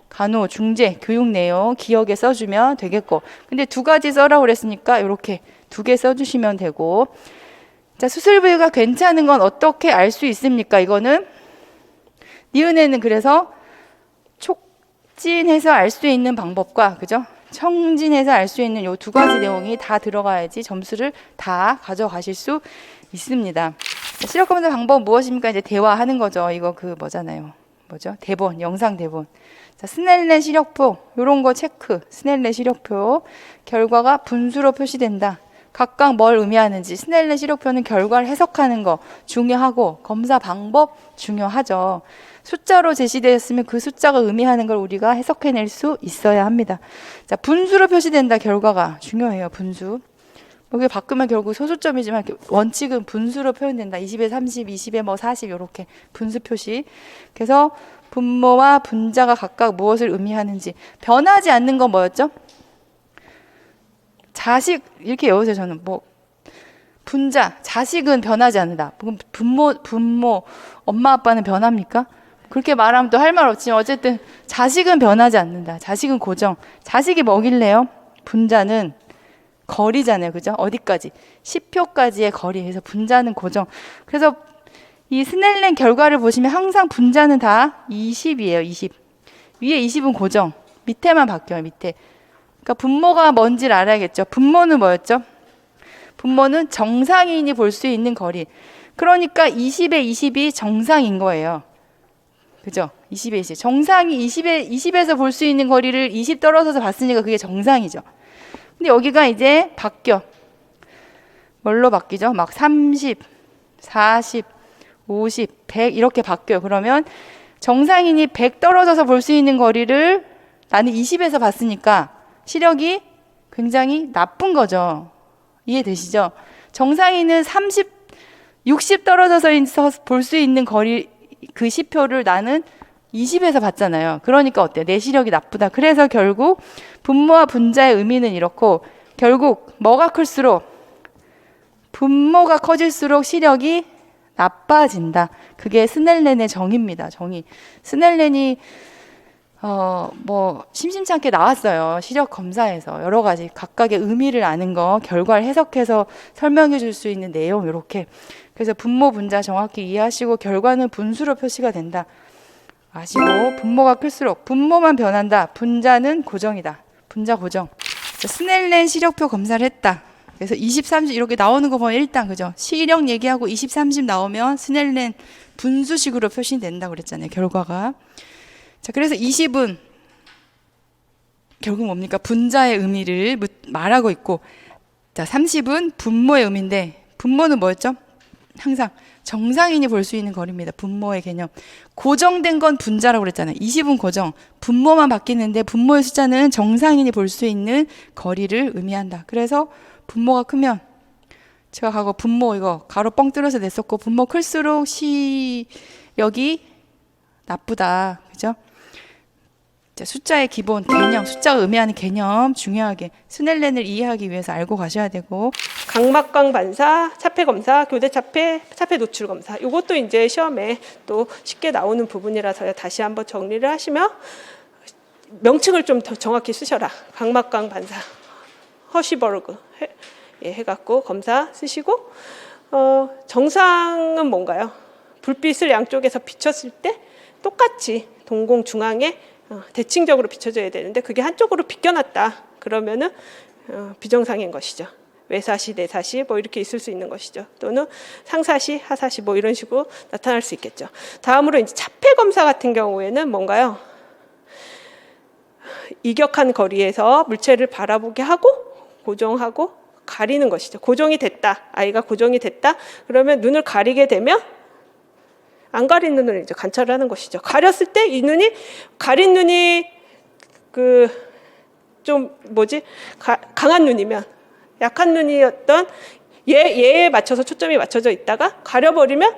간호, 중재, 교육 내용 기억에 써주면 되겠고 근데 2가지 써라고 그랬으니까 이렇게 2개 써주시면 되고 자, 수술 부위가 괜찮은 건 어떻게 알 수 있습니까? 이거는 니은에는 그래서 촉진해서 알 수 있는 방법과 그죠? 청진해서 알 수 있는 요 2가지 내용이 다 들어가야지 점수를 다 가져가실 수 있습니다. 시력 검사 방법 무엇입니까? 이제 대화하는 거죠. 이거 뭐잖아요. 뭐죠? 대본, 영상 대본. 자, 스넬렌 시력표 요런 거 체크. 스넬렌 시력표 결과가 분수로 표시된다. 각각 뭘 의미하는지 스넬렌 시력표는 결과를 해석하는 거 중요하고 검사 방법 중요하죠. 숫자로 제시되었으면 그 숫자가 의미하는 걸 우리가 해석해낼 수 있어야 합니다. 자, 분수로 표시된다. 결과가 중요해요. 분수. 여기 바꾸면 결국 소수점이지만 원칙은 분수로 표현된다. 20에 30, 20에 뭐 40 이렇게 분수 표시. 그래서 분모와 분자가 각각 무엇을 의미하는지. 변하지 않는 건 뭐였죠? 자식 이렇게 외우세요. 저는 뭐 분자, 자식은 변하지 않는다. 분모, 엄마 아빠는 변합니까? 그렇게 말하면 또 할 말 없지만 어쨌든 자식은 변하지 않는다. 자식은 고정. 자식이 뭐길래요? 분자는 거리잖아요. 그죠? 어디까지? 10표까지의 거리에서 분자는 고정. 그래서 이 스넬렌 결과를 보시면 항상 분자는 다 20이에요. 20. 위에 20은 고정. 밑에만 바뀌어요. 밑에. 그러니까 분모가 뭔지를 알아야겠죠. 분모는 뭐였죠? 분모는 정상인이 볼 수 있는 거리. 그러니까 20에 20이 정상인 거예요. 그죠? 20에 20. 정상이 20에서 볼 수 있는 거리를 20 떨어져서 봤으니까 그게 정상이죠. 근데 여기가 이제 바뀌어. 뭘로 바뀌죠? 막 30, 40, 50, 100 이렇게 바뀌어요. 그러면 정상인이 100 떨어져서 볼 수 있는 거리를 나는 20에서 봤으니까 시력이 굉장히 나쁜 거죠. 이해되시죠? 정상인은 30, 60 떨어져서 볼 수 있는 거리 그 10표를 나는 20에서 봤잖아요. 그러니까 어때요? 내 시력이 나쁘다. 그래서 결국 분모와 분자의 의미는 이렇고 결국 뭐가 클수록 분모가 커질수록 시력이 나빠진다. 그게 스넬렌의 정의입니다. 정의. 스넬렌이 뭐 심심찮게 나왔어요. 시력 검사에서 여러 가지 각각의 의미를 아는 거 결과를 해석해서 설명해 줄 수 있는 내용 이렇게. 그래서 분모 분자 정확히 이해하시고 결과는 분수로 표시가 된다. 아시고 분모가 클수록 분모만 변한다. 분자는 고정이다. 분자 고정. 자, 스넬렌 시력표 검사를 했다. 그래서 20, 30 이렇게 나오는 거 보면 일단 그죠? 시력 얘기하고 20, 30 나오면 스넬렌 분수식으로 표시된다고 그랬잖아요. 결과가. 자, 그래서 20은 결국 뭡니까? 분자의 의미를 말하고 있고, 자, 30은 분모의 의미인데, 분모는 뭐였죠? 항상 정상인이 볼 수 있는 거리입니다. 분모의 개념. 고정된 건 분자라고 그랬잖아요. 20은 고정. 분모만 바뀌는데 분모의 숫자는 정상인이 볼 수 있는 거리를 의미한다. 그래서 분모가 크면 제가 과거 분모 이거 가로 뻥 뚫어서 냈었고 분모 클수록 시력이 나쁘다. 그죠? 자, 숫자의 기본 개념, 숫자가 의미하는 개념 중요하게 스넬렌을 이해하기 위해서 알고 가셔야 되고 각막광 반사, 차폐 검사, 교대 차폐, 차폐 노출 검사. 이것도 이제 시험에 또 쉽게 나오는 부분이라서 다시 한번 정리를 하시면 명칭을 좀 더 정확히 쓰셔라. 각막광 반사, 허시버그 해갖고 검사 쓰시고 정상은 뭔가요? 불빛을 양쪽에서 비췄을 때 똑같이 동공 중앙에 대칭적으로 비춰져야 되는데 그게 한쪽으로 비껴났다. 그러면은 비정상인 것이죠. 외사시, 내사시 뭐 이렇게 있을 수 있는 것이죠. 또는 상사시, 하사시 뭐 이런 식으로 나타날 수 있겠죠. 다음으로 이제 차폐 검사 같은 경우에는 뭔가요? 이격한 거리에서 물체를 바라보게 하고 고정하고 가리는 것이죠. 고정이 됐다. 아이가 고정이 됐다. 그러면 눈을 가리게 되면 안 가린 눈을 이제 관찰하는 것이죠. 가렸을 때 이 눈이 가린 눈이 좀 강한 눈이면 약한 눈이었던 얘에 맞춰서 초점이 맞춰져 있다가 가려버리면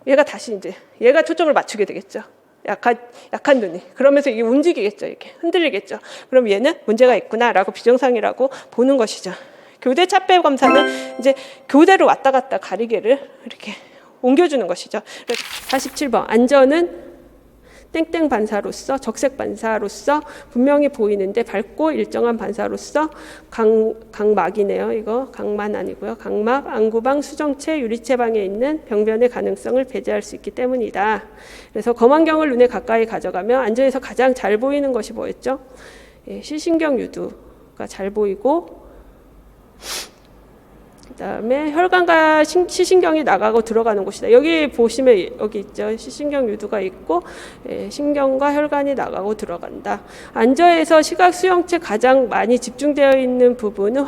얘가 다시 이제 얘가 초점을 맞추게 되겠죠. 약한 눈이. 그러면서 이게 움직이겠죠. 이렇게 흔들리겠죠. 그럼 얘는 문제가 있구나라고 비정상이라고 보는 것이죠. 교대 차폐 검사는 이제 교대로 왔다 갔다 가리개를 이렇게 옮겨주는 것이죠. 47번 안전은 땡땡 반사로서 적색 반사로서 분명히 보이는데 밝고 일정한 반사로서 각막이네요. 이거 각만 아니고요. 각막, 안구방, 수정체, 유리체방에 있는 병변의 가능성을 배제할 수 있기 때문이다. 그래서 검안경을 눈에 가까이 가져가면 안전에서 가장 잘 보이는 것이 뭐였죠? 시신경 유두가 잘 보이고 그다음에 혈관과 시신경이 나가고 들어가는 곳이다. 여기 보시면 여기 있죠. 시신경 유두가 있고 신경과 혈관이 나가고 들어간다. 안저에서 시각 수용체 가장 많이 집중되어 있는 부분은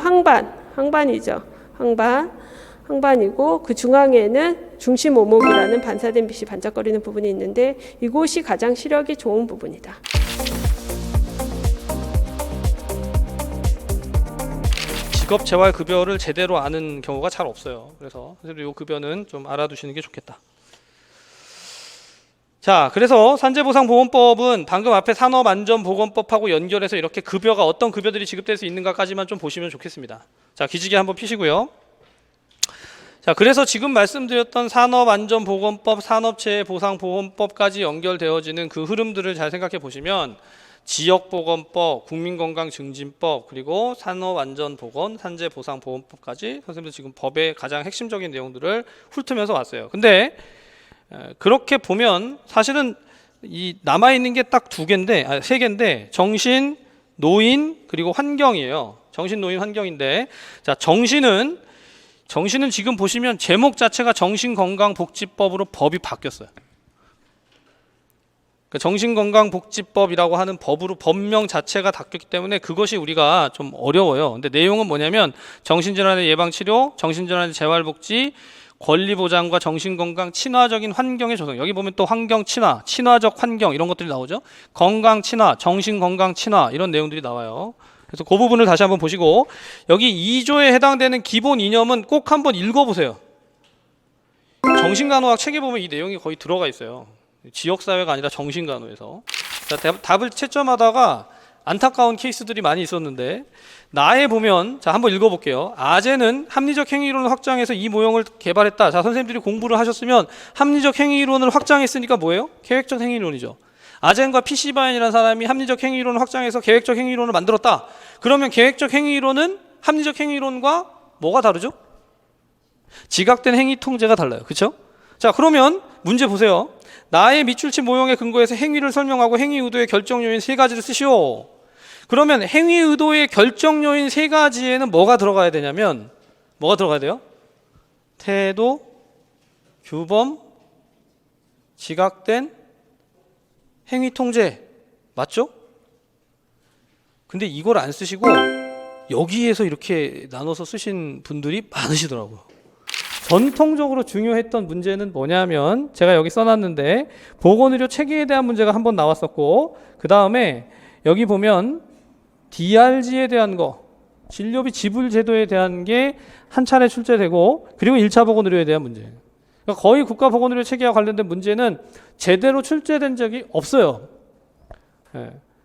황반이죠. 항반이고 그 중앙에는 중심 오목이라는 반사된 빛이 반짝거리는 부분이 있는데 이곳이 가장 시력이 좋은 부분이다. 직업 재활 급여를 제대로 아는 경우가 잘 없어요. 그래서 이 급여는 좀 알아두시는 게 좋겠다. 자, 그래서 산재보상보험법은 방금 앞에 산업안전보건법하고 연결해서 이렇게 급여가 어떤 급여들이 지급될 수 있는가까지만 좀 보시면 좋겠습니다. 자, 기지개 한번 피시고요. 자, 그래서 지금 말씀드렸던 산업안전보건법, 산업재해보상보험법까지 연결되어지는 그 흐름들을 잘 생각해 보시면 지역보건법, 국민건강증진법, 그리고 산업안전보건, 산재보상보험법까지 선생님들 지금 법의 가장 핵심적인 내용들을 훑으면서 왔어요. 근데 그렇게 보면 사실은 이 남아있는 게 딱 세 개인데 정신, 노인, 그리고 환경이에요. 정신, 노인, 환경인데 자, 정신은 지금 보시면 제목 자체가 정신건강복지법으로 법이 바뀌었어요. 그러니까 정신건강복지법이라고 하는 법으로 법명 자체가 바뀌었기 때문에 그것이 우리가 좀 어려워요. 근데 내용은 뭐냐면 정신질환의 예방치료, 정신질환의 재활복지, 권리보장과 정신건강 친화적인 환경의 조성. 여기 보면 또 환경 친화, 친화적 환경 이런 것들이 나오죠. 건강 친화, 정신건강 친화 이런 내용들이 나와요. 그래서 그 부분을 다시 한번 보시고 여기 2조에 해당되는 기본 이념은 꼭 한번 읽어보세요. 정신간호학 책에 보면 이 내용이 거의 들어가 있어요. 지역사회가 아니라 정신간호에서. 자, 답을 채점하다가 안타까운 케이스들이 많이 있었는데 나에 보면 자 한번 읽어볼게요. 아재는 합리적 행위이론을 확장해서 이 모형을 개발했다. 자, 선생님들이 공부를 하셨으면 합리적 행위이론을 확장했으니까 뭐예요? 계획적 행위이론이죠. 아젠과 PC바인이라는 사람이 합리적 행위이론을 확장해서 계획적 행위이론을 만들었다. 그러면 계획적 행위이론은 합리적 행위이론과 뭐가 다르죠? 지각된 행위 통제가 달라요. 그렇죠? 자, 그러면 문제 보세요. 나의 밑줄치 모형에 근거해서 행위를 설명하고 행위 의도의 결정 요인 3가지를 쓰시오. 그러면 행위 의도의 결정 요인 3가지에는 뭐가 들어가야 되냐면 뭐가 들어가야 돼요? 태도, 규범, 지각된 행위 통제. 맞죠? 근데 이걸 안 쓰시고 여기에서 이렇게 나눠서 쓰신 분들이 많으시더라고요. 전통적으로 중요했던 문제는 뭐냐면 제가 여기 써놨는데 보건의료 체계에 대한 문제가 한번 나왔었고 그 다음에 여기 보면 DRG에 대한 거 진료비 지불 제도에 대한 게 한 차례 출제되고 그리고 1차 보건의료에 대한 문제. 그러니까 거의 국가보건의료 체계와 관련된 문제는 제대로 출제된 적이 없어요.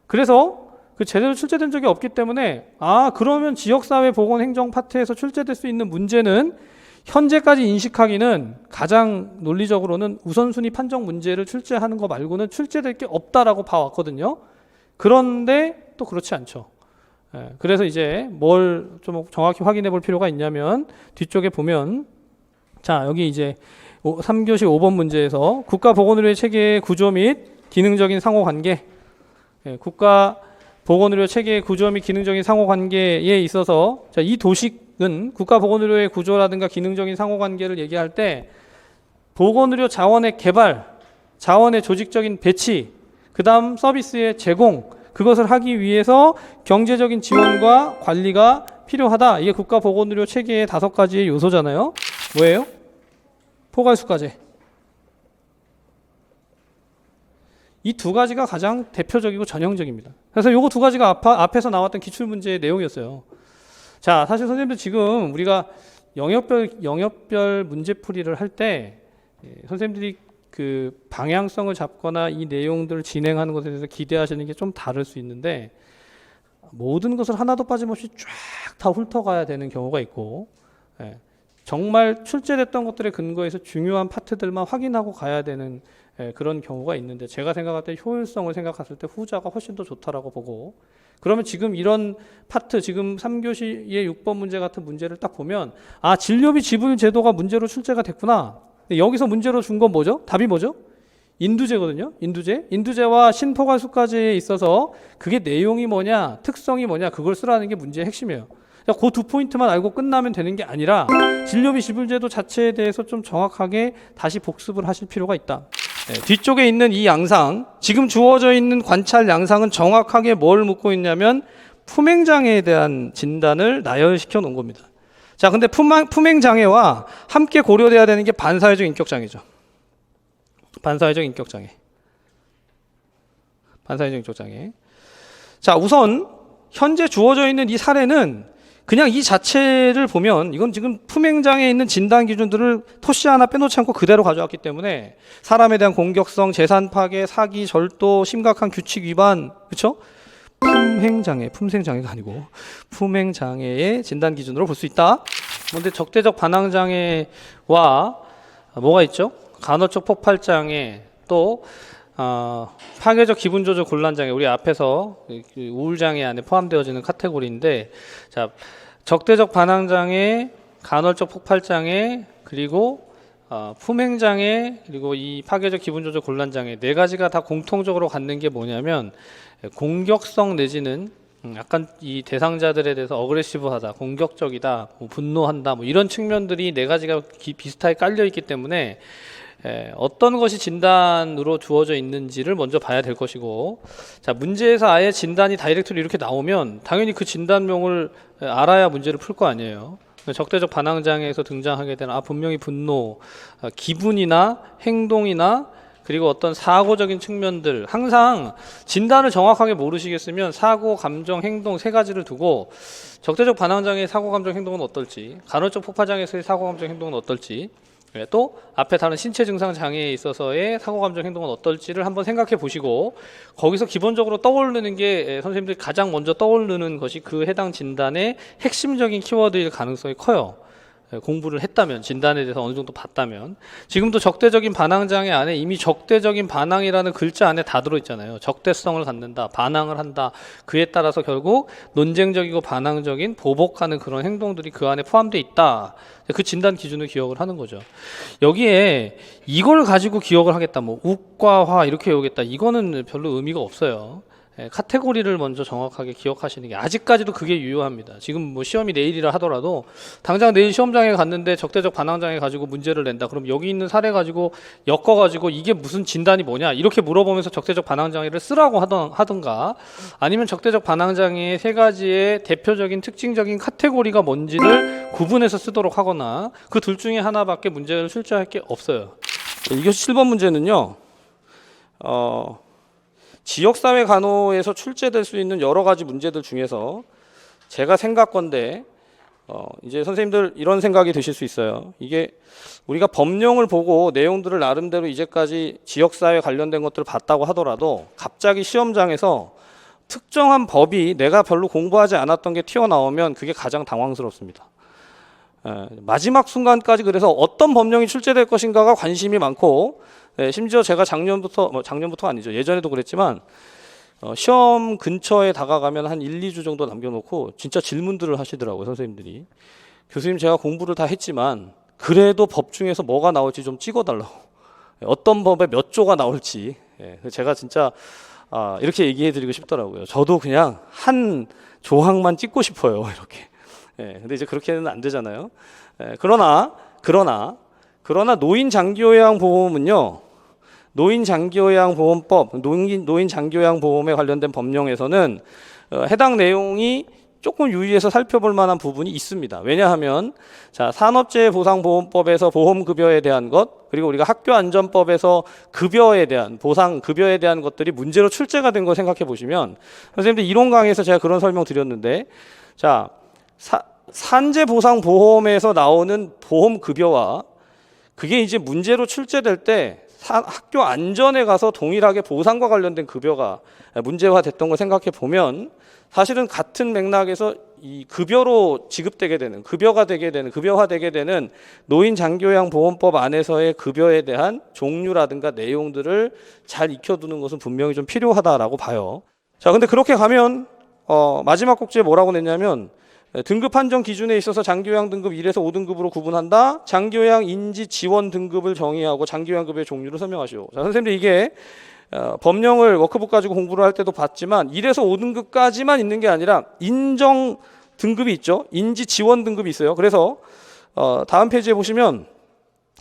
그래서 그 제대로 출제된 적이 없기 때문에 그러면 지역사회 보건행정 파트에서 출제될 수 있는 문제는 현재까지 인식하기는 가장 논리적으로는 우선순위 판정 문제를 출제하는 거 말고는 출제될 게 없다라고 봐왔거든요. 그런데 또 그렇지 않죠. 그래서 이제 뭘 좀 정확히 확인해 볼 필요가 있냐면 뒤쪽에 보면 자 여기 이제 3교시 5번 문제에서 국가보건의료 체계의 구조 및 기능적인 상호관계 국가보건의료 체계의 구조 및 기능적인 상호관계에 있어서 자, 이 도식은 국가보건의료의 구조라든가 기능적인 상호관계를 얘기할 때 보건의료 자원의 개발, 자원의 조직적인 배치, 그 다음 서비스의 제공, 그것을 하기 위해서 경제적인 지원과 관리가 필요하다. 이게 국가보건의료 체계의 5가지의 요소잖아요. 뭐예요? 포괄수가제. 이 2가지가 가장 대표적이고 전형적입니다. 그래서 요거 2가지가 앞에서 나왔던 기출문제의 내용이었어요. 자, 사실 선생님들 지금 우리가 영역별 문제풀이를 할 때 선생님들이 그 방향성을 잡거나 이 내용들을 진행하는 것에 대해서 기대하시는 게 좀 다를 수 있는데 모든 것을 하나도 빠짐없이 쫙 다 훑어가야 되는 경우가 있고 정말 출제됐던 것들에 근거해서 중요한 파트들만 확인하고 가야 되는 그런 경우가 있는데 제가 생각할 때 효율성을 생각했을 때 후자가 훨씬 더 좋다라고 보고 그러면 지금 이런 파트 지금 3교시의 6번 문제 같은 문제를 딱 보면 진료비 지불 제도가 문제로 출제가 됐구나. 여기서 문제로 준 건 뭐죠? 답이 뭐죠? 인두제거든요. 인두제와 신포괄수가제에 있어서 그게 내용이 뭐냐, 특성이 뭐냐 그걸 쓰라는 게 문제의 핵심이에요. 그 2포인트만 알고 끝나면 되는 게 아니라 진료비 지불제도 자체에 대해서 좀 정확하게 다시 복습을 하실 필요가 있다. 뒤쪽에 있는 이 양상, 지금 주어져 있는 관찰 양상은 정확하게 뭘 묻고 있냐면 품행장애에 대한 진단을 나열시켜 놓은 겁니다. 자, 근데 품행 장애와 함께 고려돼야 되는 게 반사회적 인격 장애죠. 반사회적 인격 장애. 반사회적 인격 장애. 자, 우선 현재 주어져 있는 이 사례는 그냥 이 자체를 보면 이건 지금 품행장애에 있는 진단 기준들을 토시 하나 빼놓지 않고 그대로 가져왔기 때문에 사람에 대한 공격성, 재산 파괴, 사기, 절도, 심각한 규칙 위반, 그렇죠? 품생장애가 아니고 품행장애의 진단 기준으로 볼 수 있다. 그런데 적대적 반항장애와 뭐가 있죠? 간헐적 폭발장애, 또 파괴적 기분조절 곤란장애, 우리 앞에서 우울장애 안에 포함되어지는 카테고리인데, 자, 적대적 반항장애, 간헐적 폭발장애, 그리고 품행장애, 그리고 이 파괴적 기분조절 곤란장애 네 가지가 다 공통적으로 갖는 게 뭐냐면 공격성 내지는 약간 이 대상자들에 대해서 어그레시브하다, 공격적이다, 뭐 분노한다, 뭐 이런 측면들이 네 가지가 비슷하게 깔려 있기 때문에 어떤 것이 진단으로 주어져 있는지를 먼저 봐야 될 것이고, 자, 문제에서 아예 진단이 다이렉트로 이렇게 나오면 당연히 그 진단명을 알아야 문제를 풀 거 아니에요. 적대적 반항장애에서 등장하게 되는 분명히 분노, 기분이나 행동이나 그리고 어떤 사고적인 측면들, 항상 진단을 정확하게 모르시겠으면 사고, 감정, 행동 세 가지를 두고 적대적 반항장애의 사고, 감정, 행동은 어떨지, 간헐적 폭발장애에서의 사고, 감정, 행동은 어떨지, 또 앞에 다른 신체 증상 장애에 있어서의 사고, 감정, 행동은 어떨지를 한번 생각해 보시고, 거기서 기본적으로 떠오르는 게 선생님들이 가장 먼저 떠오르는 것이 그 해당 진단의 핵심적인 키워드일 가능성이 커요. 공부를 했다면, 진단에 대해서 어느 정도 봤다면. 지금도 적대적인 반항장애 안에 이미 적대적인 반항이라는 글자 안에 다 들어있잖아요. 적대성을 갖는다, 반항을 한다. 그에 따라서 결국 논쟁적이고 반항적인 보복하는 그런 행동들이 그 안에 포함되어 있다. 그 진단 기준을 기억을 하는 거죠. 여기에 이걸 가지고 기억을 하겠다, 뭐 욱과 화 이렇게 외우겠다, 이거는 별로 의미가 없어요. 카테고리를 먼저 정확하게 기억하시는 게 아직까지도 그게 유효합니다. 지금 뭐 시험이 내일이라 하더라도 당장 내일 시험장에 갔는데 적대적 반항장애 가지고 문제를 낸다. 그럼 여기 있는 사례 가지고 엮어가지고 이게 무슨 진단이 뭐냐 이렇게 물어보면서 적대적 반항장애를 쓰라고 하던가, 아니면 적대적 반항장애의 세 가지의 대표적인 특징적인 카테고리가 뭔지를 구분해서 쓰도록 하거나, 그 둘 중에 하나밖에 문제를 출제할 게 없어요. 2교시 7번 문제는요, 지역사회 간호에서 출제될 수 있는 여러 가지 문제들 중에서 제가 생각건데, 이제 선생님들 이런 생각이 드실 수 있어요. 이게 우리가 법령을 보고 내용들을 나름대로 이제까지 지역사회 관련된 것들을 봤다고 하더라도 갑자기 시험장에서 특정한 법이 내가 별로 공부하지 않았던 게 튀어나오면 그게 가장 당황스럽습니다. 마지막 순간까지 그래서 어떤 법령이 출제될 것인가가 관심이 많고, 심지어 제가 작년부터 아니죠, 예전에도 그랬지만 시험 근처에 다가가면 한 1, 2주 정도 남겨놓고 진짜 질문들을 하시더라고요, 선생님들이. 교수님, 제가 공부를 다 했지만 그래도 법 중에서 뭐가 나올지 좀 찍어달라고, 어떤 법에 몇 조가 나올지. 제가 진짜 이렇게 얘기해드리고 싶더라고요. 저도 그냥 한 조항만 찍고 싶어요, 이렇게. 근데 이제 그렇게는 안 되잖아요. 그러나 노인 장기요양보험은요, 노인 장기요양보험법, 노인 장기요양보험에 관련된 법령에서는 해당 내용이 조금 유의해서 살펴볼 만한 부분이 있습니다. 왜냐하면 자, 산업재해보상보험법에서 보험급여에 대한 것, 그리고 우리가 학교안전법에서 급여에 대한 보상급여에 대한 것들이 문제로 출제가 된 거 생각해 보시면, 선생님들 이론 강의에서 제가 그런 설명 드렸는데, 자, 산재보상보험에서 나오는 보험급여와 그게 이제 문제로 출제될 때 학교 안전에 가서 동일하게 보상과 관련된 급여가 문제화됐던 걸 생각해 보면, 사실은 같은 맥락에서 이 급여로 지급되게 되는, 급여화되게 되는 노인 장기요양보험법 안에서의 급여에 대한 종류라든가 내용들을 잘 익혀두는 것은 분명히 좀 필요하다라고 봐요. 자, 근데 그렇게 가면 마지막 꼭지에 뭐라고 냈냐면, 등급 판정 기준에 있어서 장기요양 등급 1에서 5등급으로 구분한다. 장기요양 인지 지원 등급을 정의하고 장기요양급의 종류를 설명하시오. 자, 선생님들 이게 법령을 워크북 가지고 공부를 할 때도 봤지만 1에서 5등급까지만 있는 게 아니라 인정 등급이 있죠. 인지 지원 등급이 있어요. 그래서 다음 페이지에 보시면,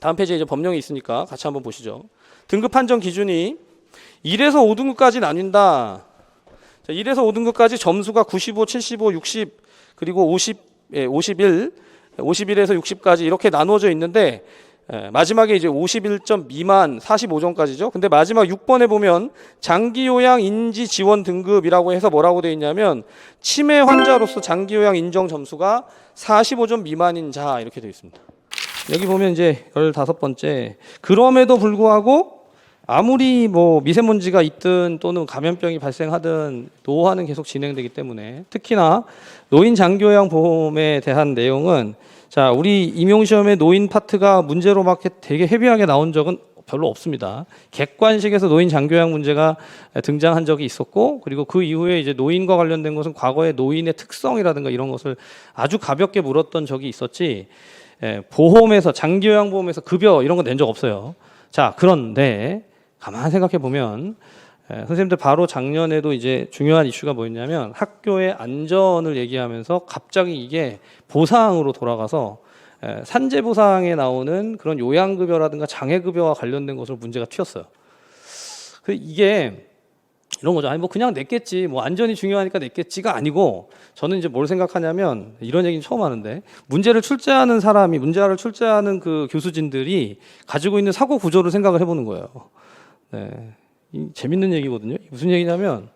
다음 페이지에 이제 법령이 있으니까 같이 한번 보시죠. 등급 판정 기준이 1에서 5등급까지 나뉜다. 자, 1에서 5등급까지 점수가 95, 75, 60 그리고 50, 51 51에서 60까지 이렇게 나누어져 있는데 마지막에 이제 51점 미만 45점까지죠. 근데 마지막 6번에 보면 장기요양 인지 지원 등급이라고 해서 뭐라고 되어 있냐면 치매 환자로서 장기요양 인정 점수가 45점 미만인 자 이렇게 되어 있습니다. 여기 보면 이제 15번째. 그럼에도 불구하고 아무리 뭐 미세먼지가 있든 또는 감염병이 발생하든 노화는 계속 진행되기 때문에 특히나 노인 장기요양 보험에 대한 내용은 자, 우리 임용시험에 노인 파트가 문제로 막 되게 헤비하게 나온 적은 별로 없습니다. 객관식에서 노인 장기요양 문제가 등장한 적이 있었고, 그리고 그 이후에 이제 노인과 관련된 것은 과거에 노인의 특성이라든가 이런 것을 아주 가볍게 물었던 적이 있었지, 보험에서, 장기요양 보험에서 급여 이런 거 낸 적 없어요. 자, 그런데 가만 생각해 보면 선생님들 바로 작년에도 이제 중요한 이슈가 뭐였냐면 학교의 안전을 얘기하면서 갑자기 이게 보상으로 돌아가서 산재 보상에 나오는 그런 요양급여라든가 장애급여와 관련된 것으로 문제가 튀었어요. 이게 이런 거죠. 아니 뭐 그냥 냈겠지. 뭐 안전이 중요하니까 냈겠지가 아니고 저는 이제 뭘 생각하냐면 이런 얘기는 처음 하는데 문제를 출제하는 사람이 문제를 출제하는 그 교수진들이 가지고 있는 사고 구조를 생각을 해보는 거예요. 네. 재밌는 얘기거든요. 무슨 얘기냐면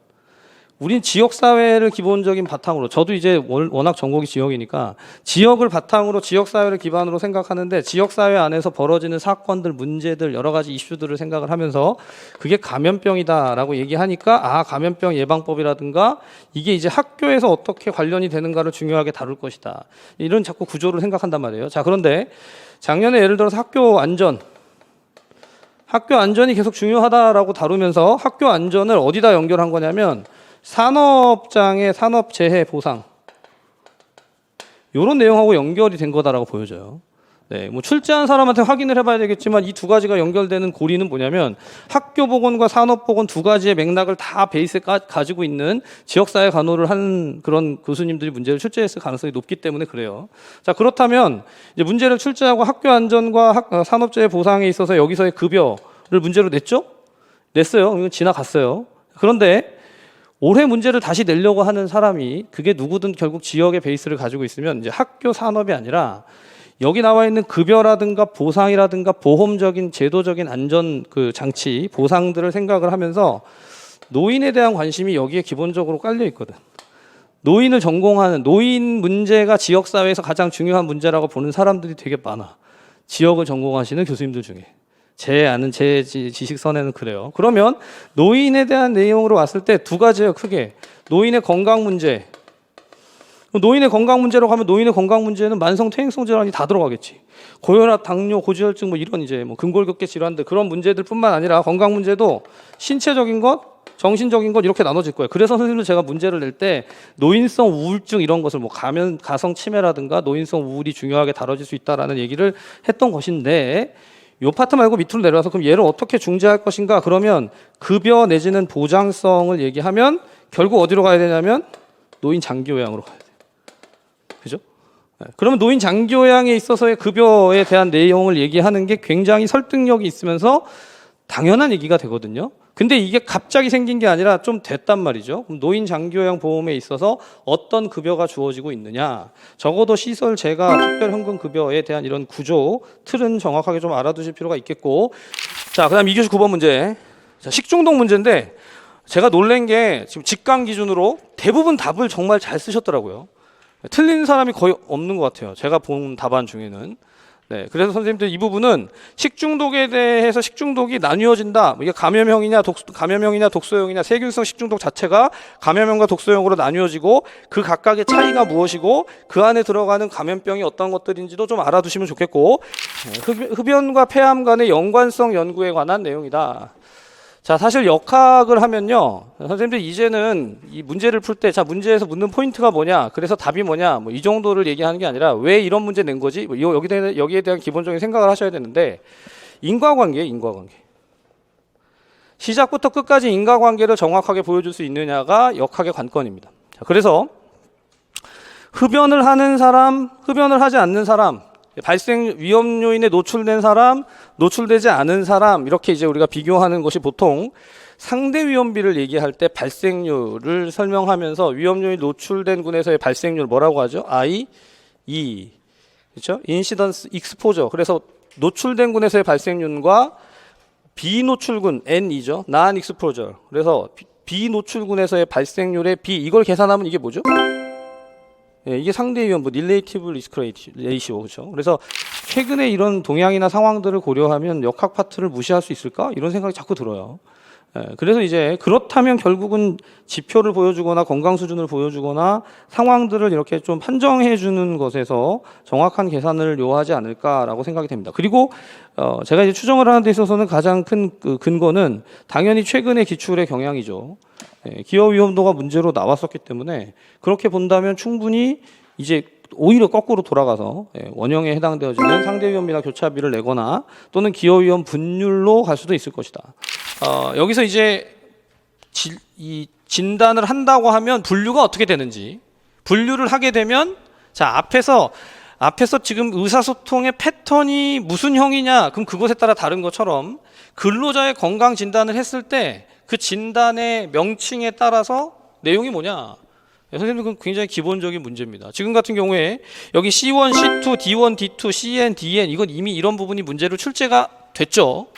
우린 지역사회를 기본적인 바탕으로 저도 이제 워낙 전공이 지역이니까 지역을 바탕으로 지역사회를 기반으로 생각하는데 지역사회 안에서 벌어지는 사건들 문제들 여러 가지 이슈들을 생각을 하면서 그게 감염병이다라고 얘기하니까 아 감염병 예방법이라든가 이게 이제 학교에서 어떻게 관련이 되는가를 중요하게 다룰 것이다 이런 자꾸 구조를 생각한단 말이에요. 자 그런데 작년에 예를 들어서 학교 안전이 계속 중요하다라고 다루면서 학교 안전을 어디다 연결한 거냐면 산업장의 산업재해 보상 이런 내용하고 연결이 된 거다라고 보여져요. 네, 뭐 출제한 사람한테 확인을 해봐야 되겠지만 이 두 가지가 연결되는 고리는 뭐냐면 학교 보건과 산업 보건 두 가지의 맥락을 다 베이스에 가지고 있는 지역사회 간호를 한 그런 교수님들이 문제를 출제했을 가능성이 높기 때문에 그래요. 자 그렇다면 이제 문제를 출제하고 학교 안전과 산업재해 보상에 있어서 여기서의 급여를 문제로 냈어요. 이건 지나갔어요. 그런데 올해 문제를 다시 내려고 하는 사람이 그게 누구든 결국 지역의 베이스를 가지고 있으면 이제 학교 산업이 아니라 여기 나와 있는 급여라든가 보상이라든가 보험적인 제도적인 안전 그 장치 보상들을 생각을 하면서 노인에 대한 관심이 여기에 기본적으로 깔려 있거든. 노인을 전공하는 노인 문제가 지역 사회에서 가장 중요한 문제라고 보는 사람들이 되게 많아. 지역을 전공하시는 교수님들 중에. 제 아는 제 지식선에는 그래요. 그러면 노인에 대한 내용으로 왔을 때 두 가지예요, 크게. 노인의 건강 문제. 노인의 건강 문제라고 하면 노인의 건강 문제는 만성 퇴행성 질환이 다 들어가겠지. 고혈압, 당뇨, 고지혈증 뭐 이런 이제 뭐 근골격계 질환들 그런 문제들뿐만 아니라 건강 문제도 신체적인 것, 정신적인 것 이렇게 나눠질 거예요. 그래서 선생님들 제가 문제를 낼 때 노인성 우울증 이런 것을 뭐 가성 치매라든가 노인성 우울이 중요하게 다뤄질 수 있다라는 얘기를 했던 것인데 이 파트 말고 밑으로 내려와서 그럼 얘를 어떻게 중재할 것인가? 그러면 급여 내지는 보장성을 얘기하면 결국 어디로 가야 되냐면 노인 장기요양으로 가야 돼요. 그죠? 그러면 노인 장기요양에 있어서의 급여에 대한 내용을 얘기하는 게 굉장히 설득력이 있으면서 당연한 얘기가 되거든요. 근데 이게 갑자기 생긴 게 아니라 좀 됐단 말이죠. 그럼 노인 장기요양 보험에 있어서 어떤 급여가 주어지고 있느냐. 적어도 시설 재가 특별현금 급여에 대한 이런 구조, 틀은 정확하게 좀 알아두실 필요가 있겠고. 자, 그다음 2교시 9번 문제. 자, 식중독 문제인데 제가 놀란 게 지금 직강 기준으로 대부분 답을 정말 잘 쓰셨더라고요. 틀린 사람이 거의 없는 것 같아요. 제가 본 답안 중에는. 네, 그래서 선생님들 이 부분은 식중독에 대해서 식중독이 나뉘어진다. 이게 감염형이냐 독소형이냐 세균성 식중독 자체가 감염형과 독소형으로 나뉘어지고 그 각각의 차이가 무엇이고 그 안에 들어가는 감염병이 어떤 것들인지도 좀 알아두시면 좋겠고 흡연과 폐암 간의 연관성 연구에 관한 내용이다. 자, 사실 역학을 하면요, 선생님들 이제는 이 문제를 풀 때, 자, 문제에서 묻는 포인트가 뭐냐, 그래서 답이 뭐냐, 뭐 이 정도를 얘기하는 게 아니라 왜 이런 문제 낸 거지, 뭐 여기에 대한 기본적인 생각을 하셔야 되는데, 인과관계. 시작부터 끝까지 인과관계를 정확하게 보여줄 수 있느냐가 역학의 관건입니다. 자, 그래서 흡연을 하는 사람, 흡연을 하지 않는 사람, 발생 위험 요인에 노출된 사람, 노출되지 않은 사람 이렇게 이제 우리가 비교하는 것이 보통 상대 위험비를 얘기할 때 발생률을 설명하면서 위험 요인 노출된 군에서의 발생률 뭐라고 하죠? I, E. 그렇죠? 인시던스 익스포저. 그래서 노출된 군에서의 발생률과 비노출군 N이죠. non exposure. 그래서 비노출군에서의 발생률의 B 이걸 계산하면 이게 뭐죠? 예, 이게 상대 위험부 relative risk ratio 그렇죠. 그래서 최근에 이런 동향이나 상황들을 고려하면 역학 파트를 무시할 수 있을까? 이런 생각이 자꾸 들어요. 예, 그래서 이제 그렇다면 결국은 지표를 보여주거나 건강 수준을 보여주거나 상황들을 이렇게 좀 판정해 주는 것에서 정확한 계산을 요하지 않을까라고 생각이 됩니다. 그리고 제가 이제 추정을 하는 데 있어서는 가장 큰 그 근거는 당연히 최근의 기출의 경향이죠. 예, 기업 위험도가 문제로 나왔었기 때문에 그렇게 본다면 충분히 이제 오히려 거꾸로 돌아가서 원형에 해당되어지는 상대 위험이나 교차비를 내거나 또는 기업 위험 분율로 갈 수도 있을 것이다. 여기서 이제 이 진단을 한다고 하면 분류가 어떻게 되는지 분류를 하게 되면 자 앞에서 지금 의사소통의 패턴이 무슨 형이냐 그럼 그것에 따라 다른 것처럼 근로자의 건강 진단을 했을 때 그 진단의 명칭에 따라서 내용이 뭐냐 선생님 굉장히 기본적인 문제입니다. 지금 같은 경우에 여기 C1, C2, D1, D2, CN, DN 이건 이미 이런 부분이 문제로 출제가 됐죠.